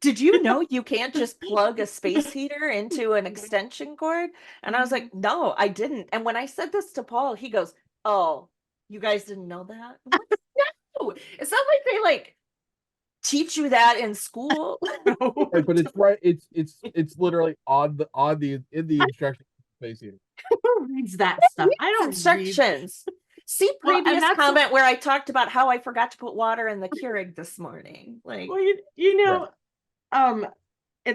Speaker 1: Did you know you can't just plug a space heater into an extension cord? And I was like, no, I didn't. And when I said this to Paul, he goes, oh, you guys didn't know that? I'm like, no, it's not like they like teach you that in school.
Speaker 3: Right, but it's right. It's literally in the instructions space heater.
Speaker 2: Who reads that stuff? I don't read.
Speaker 1: Instructions. See
Speaker 2: Well, and
Speaker 1: previous
Speaker 2: that's
Speaker 1: comment where I talked about how I forgot to put water in the Keurig this morning. Like,
Speaker 2: well, you know,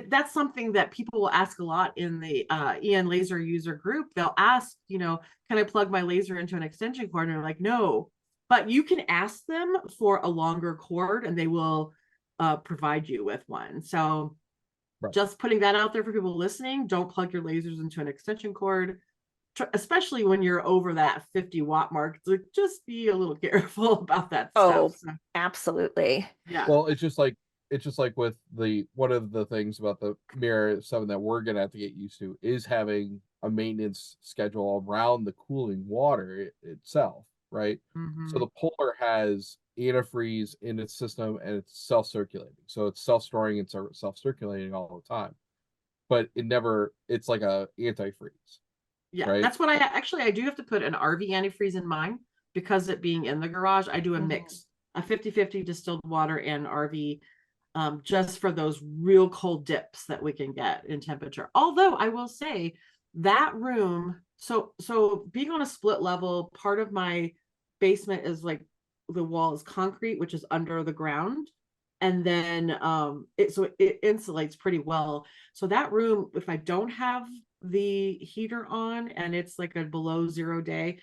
Speaker 2: that's something that people will ask a lot in the EN laser user group. They'll ask, you know, can I plug my laser into an extension cord? And they're like, no, but you can ask them for a longer cord and they will provide you with one. So
Speaker 3: Right.
Speaker 2: just putting that out there for people listening, don't plug your lasers into an extension cord, especially when you're over that 50 watt mark. So just be a little careful about that stuff. So,
Speaker 1: absolutely.
Speaker 2: yeah.
Speaker 3: Well, it's just like with one of the things about the Mirror 7 that we're gonna have to get used to is having a maintenance schedule around the cooling water itself, right? So the Polar has antifreeze in its system and it's self-circulating. So it's self-storing and self-circulating all the time. But it's like a antifreeze.
Speaker 2: Yeah,
Speaker 3: right?
Speaker 2: that's what I do have to put an RV antifreeze in mine because it being in the garage. I do a mix, a 50-50 distilled water and RV, just for those real cold dips that we can get in temperature. Although I will say that room, so being on a split level, part of my basement is like the wall is concrete, which is under the ground. And then it insulates pretty well. So that room, if I don't have the heater on and it's like a below 0 day,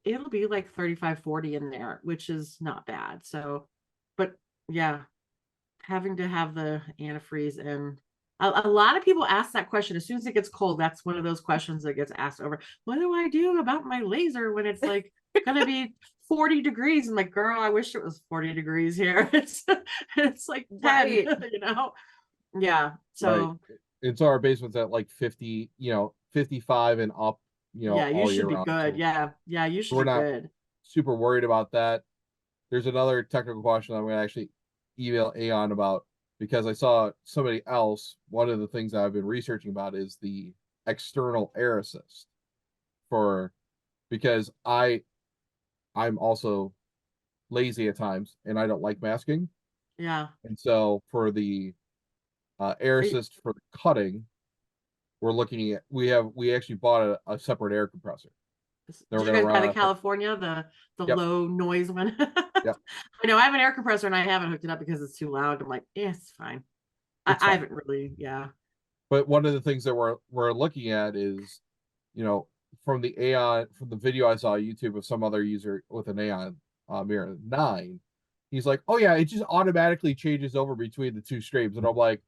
Speaker 2: it'll be like 35-40 in there, which is not bad. So, but yeah, having to have the antifreeze, and a lot of people ask that question as soon as it gets cold. That's one of those questions that gets asked over. What do I do about my laser when it's like gonna be 40 degrees? I'm like, girl, I wish it was 40 degrees here. It's like 10,
Speaker 1: Right.
Speaker 2: you know? Yeah. So
Speaker 3: right. And so our basement's at like 50, 55 and up,
Speaker 2: yeah, you
Speaker 3: all
Speaker 2: should
Speaker 3: year
Speaker 2: be
Speaker 3: round.
Speaker 2: good.
Speaker 3: So
Speaker 2: Yeah, you should
Speaker 3: we're
Speaker 2: be
Speaker 3: not
Speaker 2: good.
Speaker 3: super worried about that. There's another technical question I'm going to actually email Aon about, because I saw somebody else. One of the things that I've been researching about is the external air assist because I'm also lazy at times and I don't like masking.
Speaker 2: Yeah.
Speaker 3: And so for the air assist for the cutting, we're looking at we actually bought a separate air compressor.
Speaker 2: Did you guys buy the California, the low noise one?
Speaker 3: Yep.
Speaker 2: I know I have an air compressor and I haven't hooked it up because it's too loud. I'm like, yeah, it's fine. I haven't really, yeah.
Speaker 3: But one of the things that we're looking at is, from the video I saw on YouTube of some other user with an Aon Mirror 9, he's like, oh yeah, it just automatically changes over between the two streams, and I'm like,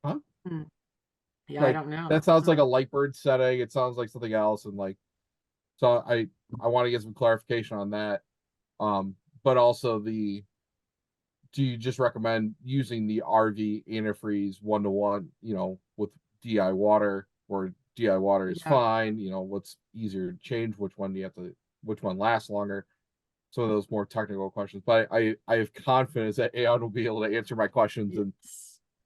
Speaker 3: huh?
Speaker 2: Yeah, I don't know.
Speaker 3: That sounds like a Lightbird setting. It sounds like something else, and so I want to get some clarification on that. But also do you just recommend using the RV antifreeze 1-to-1, with DI water, or DI water is fine? What's easier to change? Which one lasts longer? Some of those more technical questions, but I have confidence that Aon will be able to answer my questions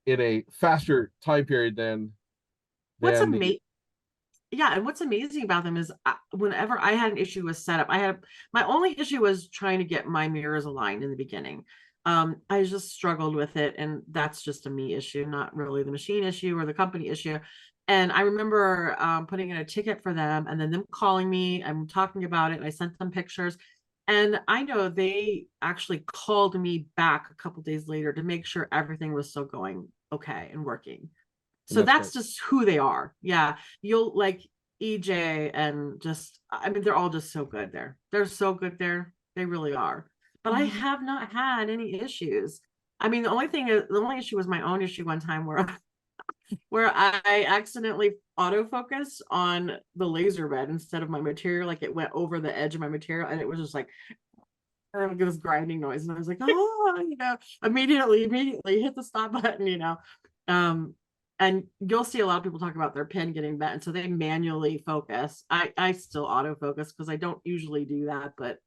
Speaker 3: in a faster time period than
Speaker 2: what's amazing. Yeah, and what's amazing about them is whenever I had an issue with setup, my only issue was trying to get my mirrors aligned in the beginning. I just struggled with it, and that's just a me issue, not really the machine issue or the company issue. And I remember putting in a ticket for them and then them calling me and talking about it, and I sent them pictures. And I know they actually called me back a couple days later to make sure everything was still going okay and working. So that's just who they are. Yeah. You'll like EJ and they're all just so good there. They're so good there. They really are. But I have not had any issues. I mean, the only issue was my own issue one time where I accidentally autofocused on the laser bed instead of my material. Like it went over the edge of my material and it was just like, and I get this grinding noise, and I was like, oh, immediately hit the stop button, and you'll see a lot of people talk about their pen getting bent, and so they manually focus. I still autofocus because I don't usually do that, but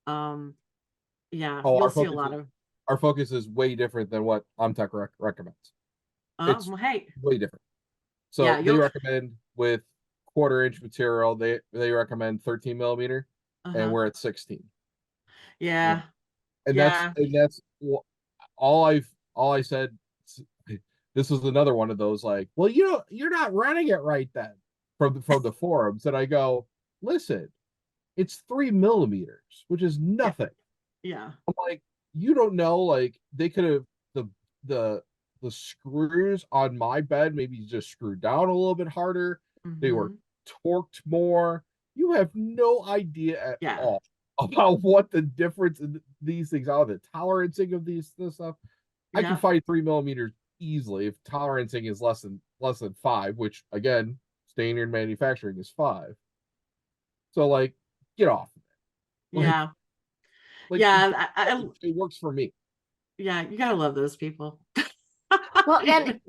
Speaker 2: yeah,
Speaker 3: Oh,
Speaker 2: you'll see a lot of.
Speaker 3: our focus is way different than what Amtech recommends.
Speaker 2: Oh,
Speaker 3: It's
Speaker 2: well, hey,
Speaker 3: way different. So
Speaker 2: yeah,
Speaker 3: they
Speaker 2: you'll.
Speaker 3: recommend with 1/4 inch material, they recommend 13 millimeter, and
Speaker 2: Uh-huh.
Speaker 3: we're at 16.
Speaker 2: Yeah,
Speaker 3: And
Speaker 2: yeah,
Speaker 3: that's all I said. This was another one of those like, well, you're not running it right then from the forums. And I go, listen, it's 3 millimeters, which is
Speaker 2: yeah,
Speaker 3: nothing.
Speaker 2: yeah.
Speaker 3: I'm like, you don't know, like they could have the the screws on my bed maybe just screwed down a little bit harder. They were
Speaker 2: Mm-hmm.
Speaker 3: torqued more. You have no idea at
Speaker 2: Yeah,
Speaker 3: all about what the difference in these things are, the tolerancing of this stuff. I can
Speaker 2: yeah,
Speaker 3: find 3 millimeters easily if tolerancing is less than 5, which again, standard manufacturing is 5. So like, get off of it.
Speaker 2: yeah,
Speaker 3: Like
Speaker 2: yeah.
Speaker 3: it works for me.
Speaker 2: Yeah, you gotta love those people.
Speaker 1: Well,
Speaker 2: You
Speaker 1: and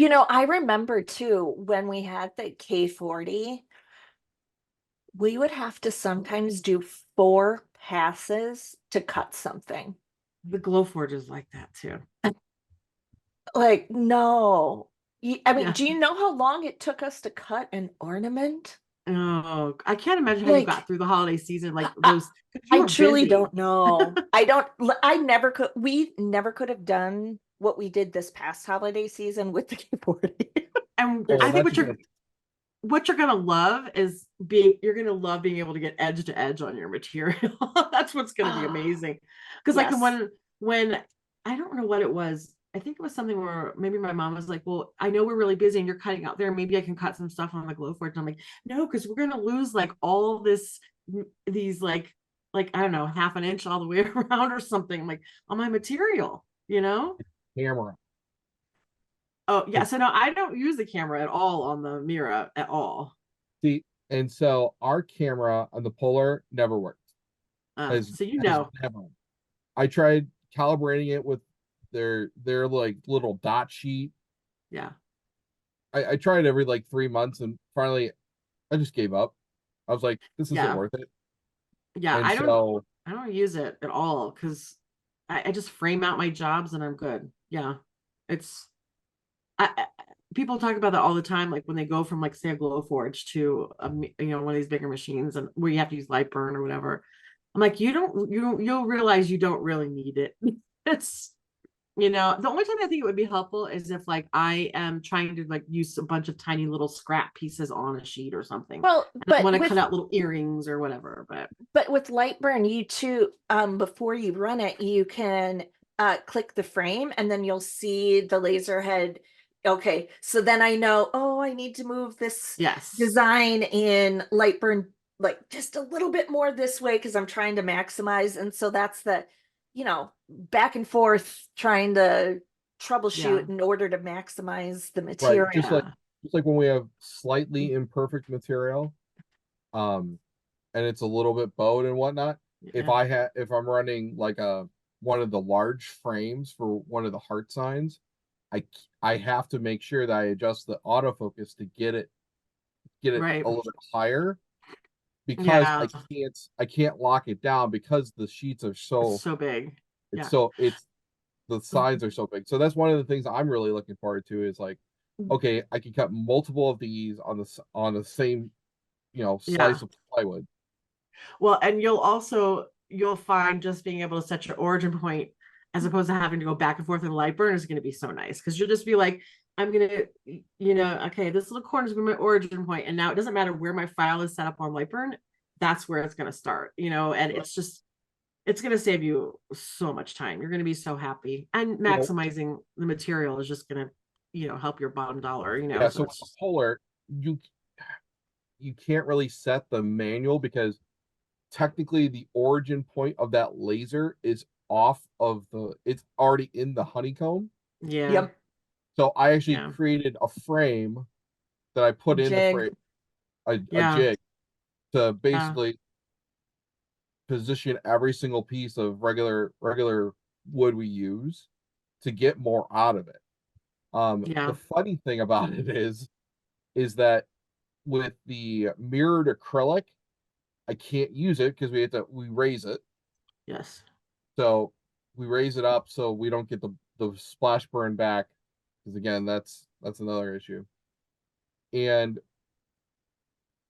Speaker 2: know?
Speaker 1: I remember too when we had the K40, we would have to sometimes do 4 passes to cut something.
Speaker 2: The Glowforge is like that too.
Speaker 1: Like, no. I mean,
Speaker 2: Yeah.
Speaker 1: do you know how long it took us to cut an ornament?
Speaker 2: Oh, I can't imagine how you got
Speaker 1: Like,
Speaker 2: through the holiday season like
Speaker 1: I,
Speaker 2: those. 'Cause you
Speaker 1: I
Speaker 2: were
Speaker 1: truly
Speaker 2: busy.
Speaker 1: don't know. I don't, I never could, we never could have done what we did this past holiday season with the K40.
Speaker 2: And
Speaker 3: Oh,
Speaker 2: I
Speaker 3: and
Speaker 2: think
Speaker 3: that's
Speaker 2: what
Speaker 3: just
Speaker 2: you're
Speaker 3: gonna
Speaker 2: what you're gonna love is you're gonna love being able to get edge to edge on your material. That's what's gonna be
Speaker 1: Ah,
Speaker 2: amazing. Because like
Speaker 1: yes.
Speaker 2: when I don't know what it was. I think it was something where maybe my mom was like, well, I know we're really busy and you're cutting out there. Maybe I can cut some stuff on the Glowforge. And I'm like, no, because we're gonna lose like all these like I don't know, half an inch all the way around or something like on my material.
Speaker 3: camera.
Speaker 2: Oh yeah.
Speaker 3: Like,
Speaker 2: So no, I don't use the camera at all on the Mira at all.
Speaker 3: see, and so our camera on the Polar never worked. Has
Speaker 2: So
Speaker 3: has never. I tried calibrating it with their like little dot sheet.
Speaker 2: yeah.
Speaker 3: I tried every like 3 months, and finally I just gave up. I was like, this isn't
Speaker 2: Yeah.
Speaker 3: worth it.
Speaker 2: Yeah.
Speaker 3: And
Speaker 2: I don't use it at all because I just frame out my jobs and I'm good. Yeah. It's people talk about that all the time, like when they go from like say a Glowforge to one of these bigger machines and where you have to use light burn or whatever. I'm like, you'll realize you don't really need it. It's the only time I think it would be helpful is if like I am trying to like use a bunch of tiny little scrap pieces on a sheet or something.
Speaker 1: Well,
Speaker 2: And I want to cut out little earrings or whatever.
Speaker 1: but with Lightburn, you too, before you run it, you can click the frame and then you'll see the laser head. Okay, so then I know, oh, I need to move this
Speaker 2: Yes.
Speaker 1: design in Lightburn like just a little bit more this way because I'm trying to maximize. And so that's the, back and forth trying to
Speaker 2: Yeah.
Speaker 1: troubleshoot in order to maximize the
Speaker 3: right,
Speaker 1: material.
Speaker 3: just like when we have slightly imperfect material, um, and it's a little bit bowed and whatnot.
Speaker 2: Yeah.
Speaker 3: If I'm running like one of the large frames for one of the heart signs, I have to make sure that I adjust the autofocus to get it
Speaker 2: Right.
Speaker 3: a little bit higher, because
Speaker 2: Yeah.
Speaker 3: I can't lock it down because the sheets are
Speaker 2: It's so big. Yeah.
Speaker 3: it's the sides are so big. So that's one of the things I'm really looking forward to is like, okay, I can cut multiple of these on the same,
Speaker 2: Yeah.
Speaker 3: slice of plywood.
Speaker 2: Well, and you'll find just being able to set your origin point as opposed to having to go back and forth in light burn is going to be so nice because you'll just be like, I'm gonna, okay, this little corner is going to be my origin point, and now it doesn't matter where my file is set up on light burn, that's where it's going to start, and it's going to save you so much time. You're going to be so happy, and maximizing the material is just going to, help your bottom dollar.
Speaker 3: Yeah.
Speaker 2: So
Speaker 3: So Polar, you you can't really set the manual because technically the origin point of that laser is it's already in the honeycomb.
Speaker 2: yeah,
Speaker 1: Yep.
Speaker 3: So I actually
Speaker 2: yeah,
Speaker 3: created a frame that I put in the
Speaker 1: Jig.
Speaker 3: frame, a
Speaker 2: yeah,
Speaker 3: jig to basically position every single piece of regular wood we use to get more out of it.
Speaker 2: Yeah.
Speaker 3: The funny thing about it is that with the mirrored acrylic, I can't use it because we raise it.
Speaker 2: Yes.
Speaker 3: So we raise it up so we don't get the splash burn back, because again, that's another issue. And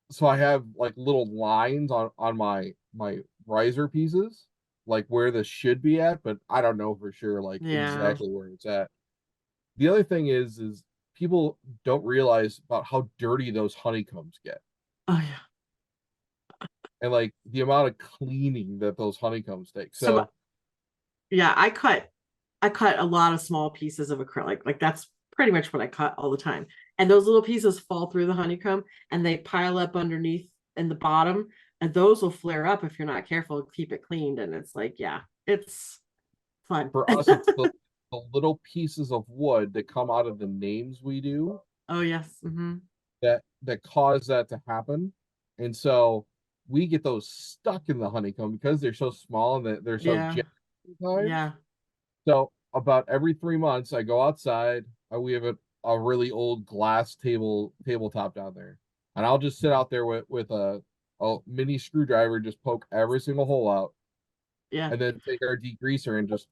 Speaker 3: so I have like little lines on my riser pieces, like where this should be at, but I don't know for sure like
Speaker 2: Yeah.
Speaker 3: exactly where it's at. The other thing is people don't realize about how dirty those honeycombs get,
Speaker 2: Oh yeah.
Speaker 3: and like the amount of cleaning that those honeycombs take.
Speaker 2: So yeah, I cut a lot of small pieces of acrylic. Like that's pretty much what I cut all the time. And those little pieces fall through the honeycomb and they pile up underneath in the bottom. And those will flare up if you're not careful, keep it cleaned. And it's like, yeah, it's fun.
Speaker 3: For us, it's the little pieces of wood that come out of the names we do
Speaker 2: Oh yes. Mm-hmm.
Speaker 3: that cause that to happen. And so we get those stuck in the honeycomb because they're so small and they're so
Speaker 2: Yeah.
Speaker 3: sometimes.
Speaker 2: Yeah.
Speaker 3: So about every 3 months, I go outside. We have a really old glass tabletop down there, and I'll just sit out there with a mini screwdriver, just poke every single hole out,
Speaker 2: Yeah.
Speaker 3: and then take our degreaser and just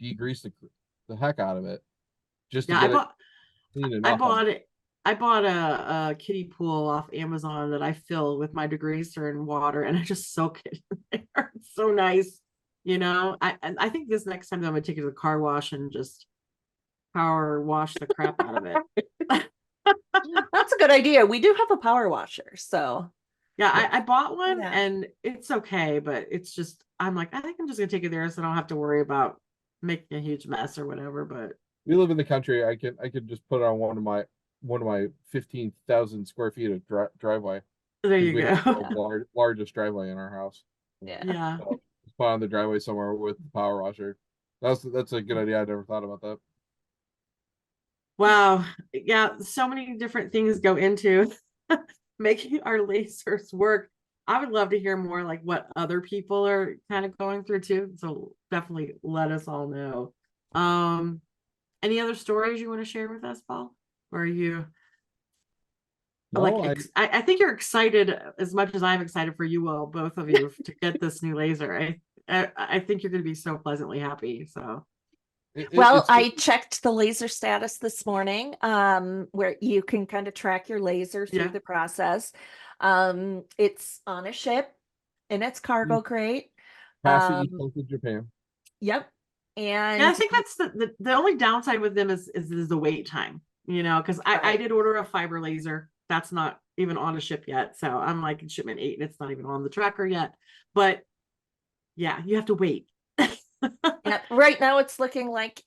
Speaker 3: degrease the heck out of it, just to
Speaker 2: Yeah.
Speaker 3: get it clean enough.
Speaker 2: I bought a kiddie pool off Amazon that I fill with my degreaser and water, and I just soak it in there. It's so nice. You know, I think this next time I'm gonna take it to the car wash and just power wash the crap out of it.
Speaker 1: That's a good idea. We do have a power washer, so
Speaker 2: Yeah, I bought one
Speaker 1: Yeah.
Speaker 2: and it's okay, but it's just I'm like, I think I'm just gonna take it there so I don't have to worry about making a huge mess or whatever. But
Speaker 3: We live in the country. I could just put it on one of my 15,000 square feet of driveway,
Speaker 2: there
Speaker 3: because
Speaker 2: you
Speaker 3: we
Speaker 2: go.
Speaker 3: have the largest driveway in our house.
Speaker 1: yeah.
Speaker 2: Yeah.
Speaker 3: So just put it on the driveway somewhere with the power washer. That's a good idea. I never thought about that.
Speaker 2: Wow. Yeah, so many different things go into making our lasers work. I would love to hear more like what other people are kind of going through too. So definitely let us all know. Any other stories you want to share with us, Paul? Or are you like
Speaker 3: No,
Speaker 2: I think you're excited as much as I'm excited for you all, both of you, to get this new laser. I think you're gonna be so pleasantly happy. So
Speaker 1: Well, I checked the laser status this morning, where you can kind of track your laser through
Speaker 2: Yeah.
Speaker 1: the process. It's on a ship in its cargo crate.
Speaker 3: past the East Coast of Japan.
Speaker 1: Yep.
Speaker 2: yeah, I
Speaker 1: And
Speaker 2: think that's the only downside with them is the wait time, you know, because I
Speaker 1: Right.
Speaker 2: did order a fiber laser. That's not even on a ship yet. So I'm like in shipment 8 and it's not even on the tracker yet. But yeah, you have to wait.
Speaker 1: yeah, right now it's looking like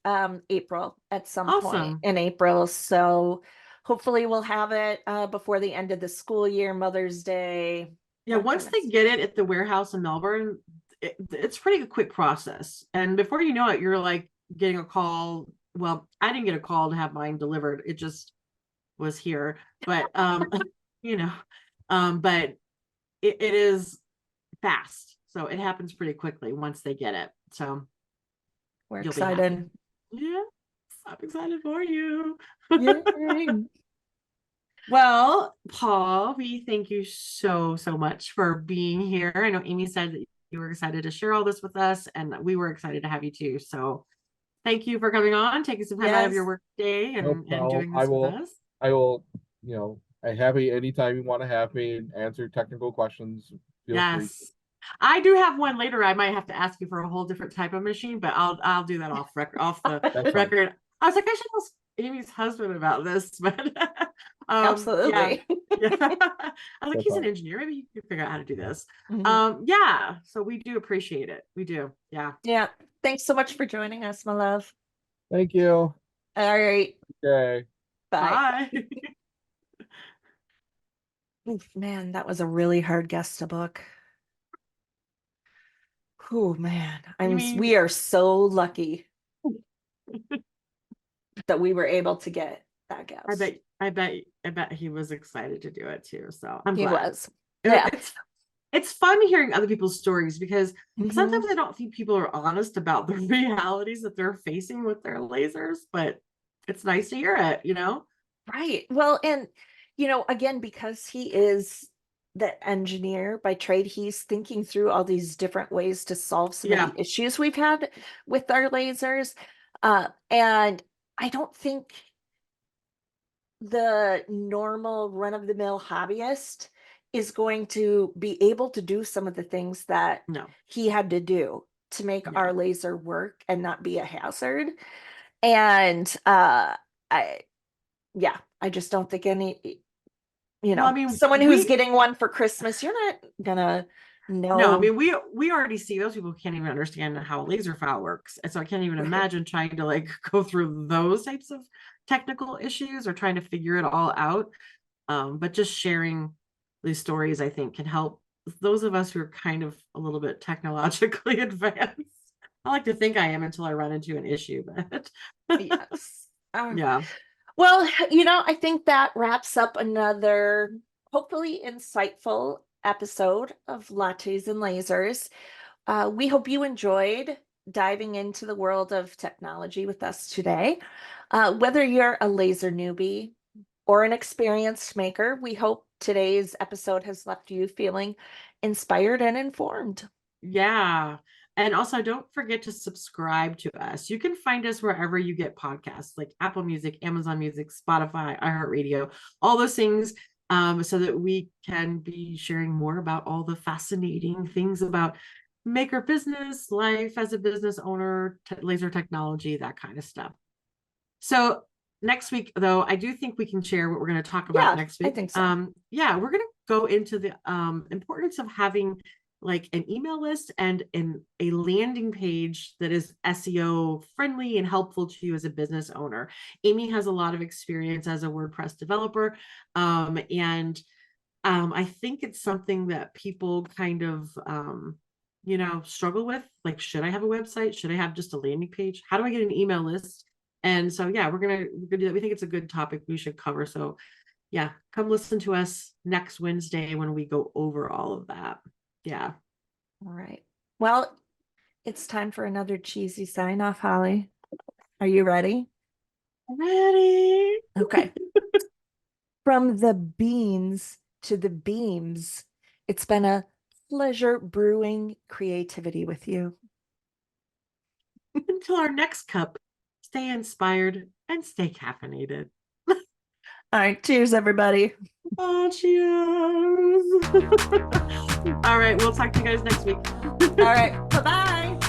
Speaker 1: April at some point
Speaker 2: Awesome.
Speaker 1: in April. So hopefully we'll have it before the end of the school year, Mother's Day.
Speaker 2: Yeah,
Speaker 1: that
Speaker 2: once
Speaker 1: kind of
Speaker 2: they
Speaker 1: stuff.
Speaker 2: get it at the warehouse in Melbourne, it's pretty a quick process. And before you know it, you're like getting a call. Well, I didn't get a call to have mine delivered. It just was here. But you know, but it is fast. So it happens pretty quickly once they get it. So
Speaker 1: We're
Speaker 2: you'll be happy.
Speaker 1: excited.
Speaker 2: Yeah, I'm excited for you.
Speaker 1: Yay.
Speaker 2: Well, Paul, we thank you so much for being here. I know Amy said that you were excited to share all this with us, and we were excited to have you too. So thank you for coming on, taking some time out of your
Speaker 1: Yes.
Speaker 2: work day
Speaker 3: No
Speaker 2: and
Speaker 3: problem.
Speaker 2: doing this with us.
Speaker 3: I will, I'm happy anytime you want to have me and answer technical questions. Feel free.
Speaker 2: Yes. I do have one later. I might have to ask you for a whole different type of machine, but I'll do that off the
Speaker 3: That's fine.
Speaker 2: record. I was like, I should ask Amy's husband about this, but yeah.
Speaker 1: Absolutely.
Speaker 2: Yeah. I was like,
Speaker 3: That's
Speaker 2: he's an
Speaker 3: fine.
Speaker 2: engineer. Maybe you can figure out how to do this.
Speaker 1: Mhm.
Speaker 2: Yeah. So we do appreciate it. We do. Yeah.
Speaker 1: Yeah. Thanks so much for joining us, my love.
Speaker 3: Thank you.
Speaker 1: All right.
Speaker 3: Okay.
Speaker 1: Bye.
Speaker 2: Bye.
Speaker 1: Oof, man, that was a really hard guest to book. Oh man, we are so lucky that we were able to get that guest.
Speaker 2: I bet he was excited to do it too. So I'm
Speaker 1: He
Speaker 2: glad.
Speaker 1: was. Yeah.
Speaker 2: it's fun hearing other people's stories because
Speaker 1: Mhm.
Speaker 2: sometimes I don't think people are honest about the realities that they're facing with their lasers, but it's nice to hear it,
Speaker 1: Right. Well, and again, because he is the engineer by trade, he's thinking through all these different ways to solve some of
Speaker 2: Yeah.
Speaker 1: the issues we've had with our lasers. And I don't think the normal run-of-the-mill hobbyist is going to be able to do some of the things that
Speaker 2: No.
Speaker 1: he had to do to make
Speaker 2: Yeah.
Speaker 1: our laser work and not be a hazard. And I just don't think any,
Speaker 2: Well, I mean,
Speaker 1: someone who's getting one for Christmas, you're not gonna know.
Speaker 2: No, I mean, we already see those people can't even understand how a laser file works. And so I can't even
Speaker 1: Right.
Speaker 2: imagine trying to like go through those types of technical issues or trying to figure it all out. But just sharing these stories, I think, can help those of us who are kind of a little bit technologically advanced. I like to think I am until I run into an issue, but
Speaker 1: Yes.
Speaker 2: yeah.
Speaker 1: Well, I think that wraps up another hopefully insightful episode of Lattes and Lasers. We hope you enjoyed diving into the world of technology with us today. Whether you're a laser newbie or an experienced maker, we hope today's episode has left you feeling inspired and informed.
Speaker 2: Yeah. And also, don't forget to subscribe to us. You can find us wherever you get podcasts, like Apple Music, Amazon Music, Spotify, iHeartRadio, all those things, so that we can be sharing more about all the fascinating things about maker business, life as a business owner, laser technology, that kind of stuff. So next week, though, I do think we can share what we're going to talk about next week.
Speaker 1: I think so.
Speaker 2: Yeah, we're going to go into the importance of having like an email list and a landing page that is SEO friendly and helpful to you as a business owner. Amy has a lot of experience as a WordPress developer. And I think it's something that people kind of, struggle with. Like, should I have a website? Should I have just a landing page? How do I get an email list? And so, yeah, we're gonna do that. We think it's a good topic we should cover. So, yeah, come listen to us next Wednesday when we go over all of that. Yeah.
Speaker 1: All right. Well, it's time for another cheesy sign off, Holly. Are you ready?
Speaker 2: Ready?
Speaker 1: Okay. From the beans to the beams, it's been a pleasure brewing creativity with you.
Speaker 2: Until our next cup, stay inspired and stay caffeinated.
Speaker 1: All right. Cheers, everybody.
Speaker 2: Oh, cheers. All right. We'll talk to you guys next week.
Speaker 1: All right. Bye-bye.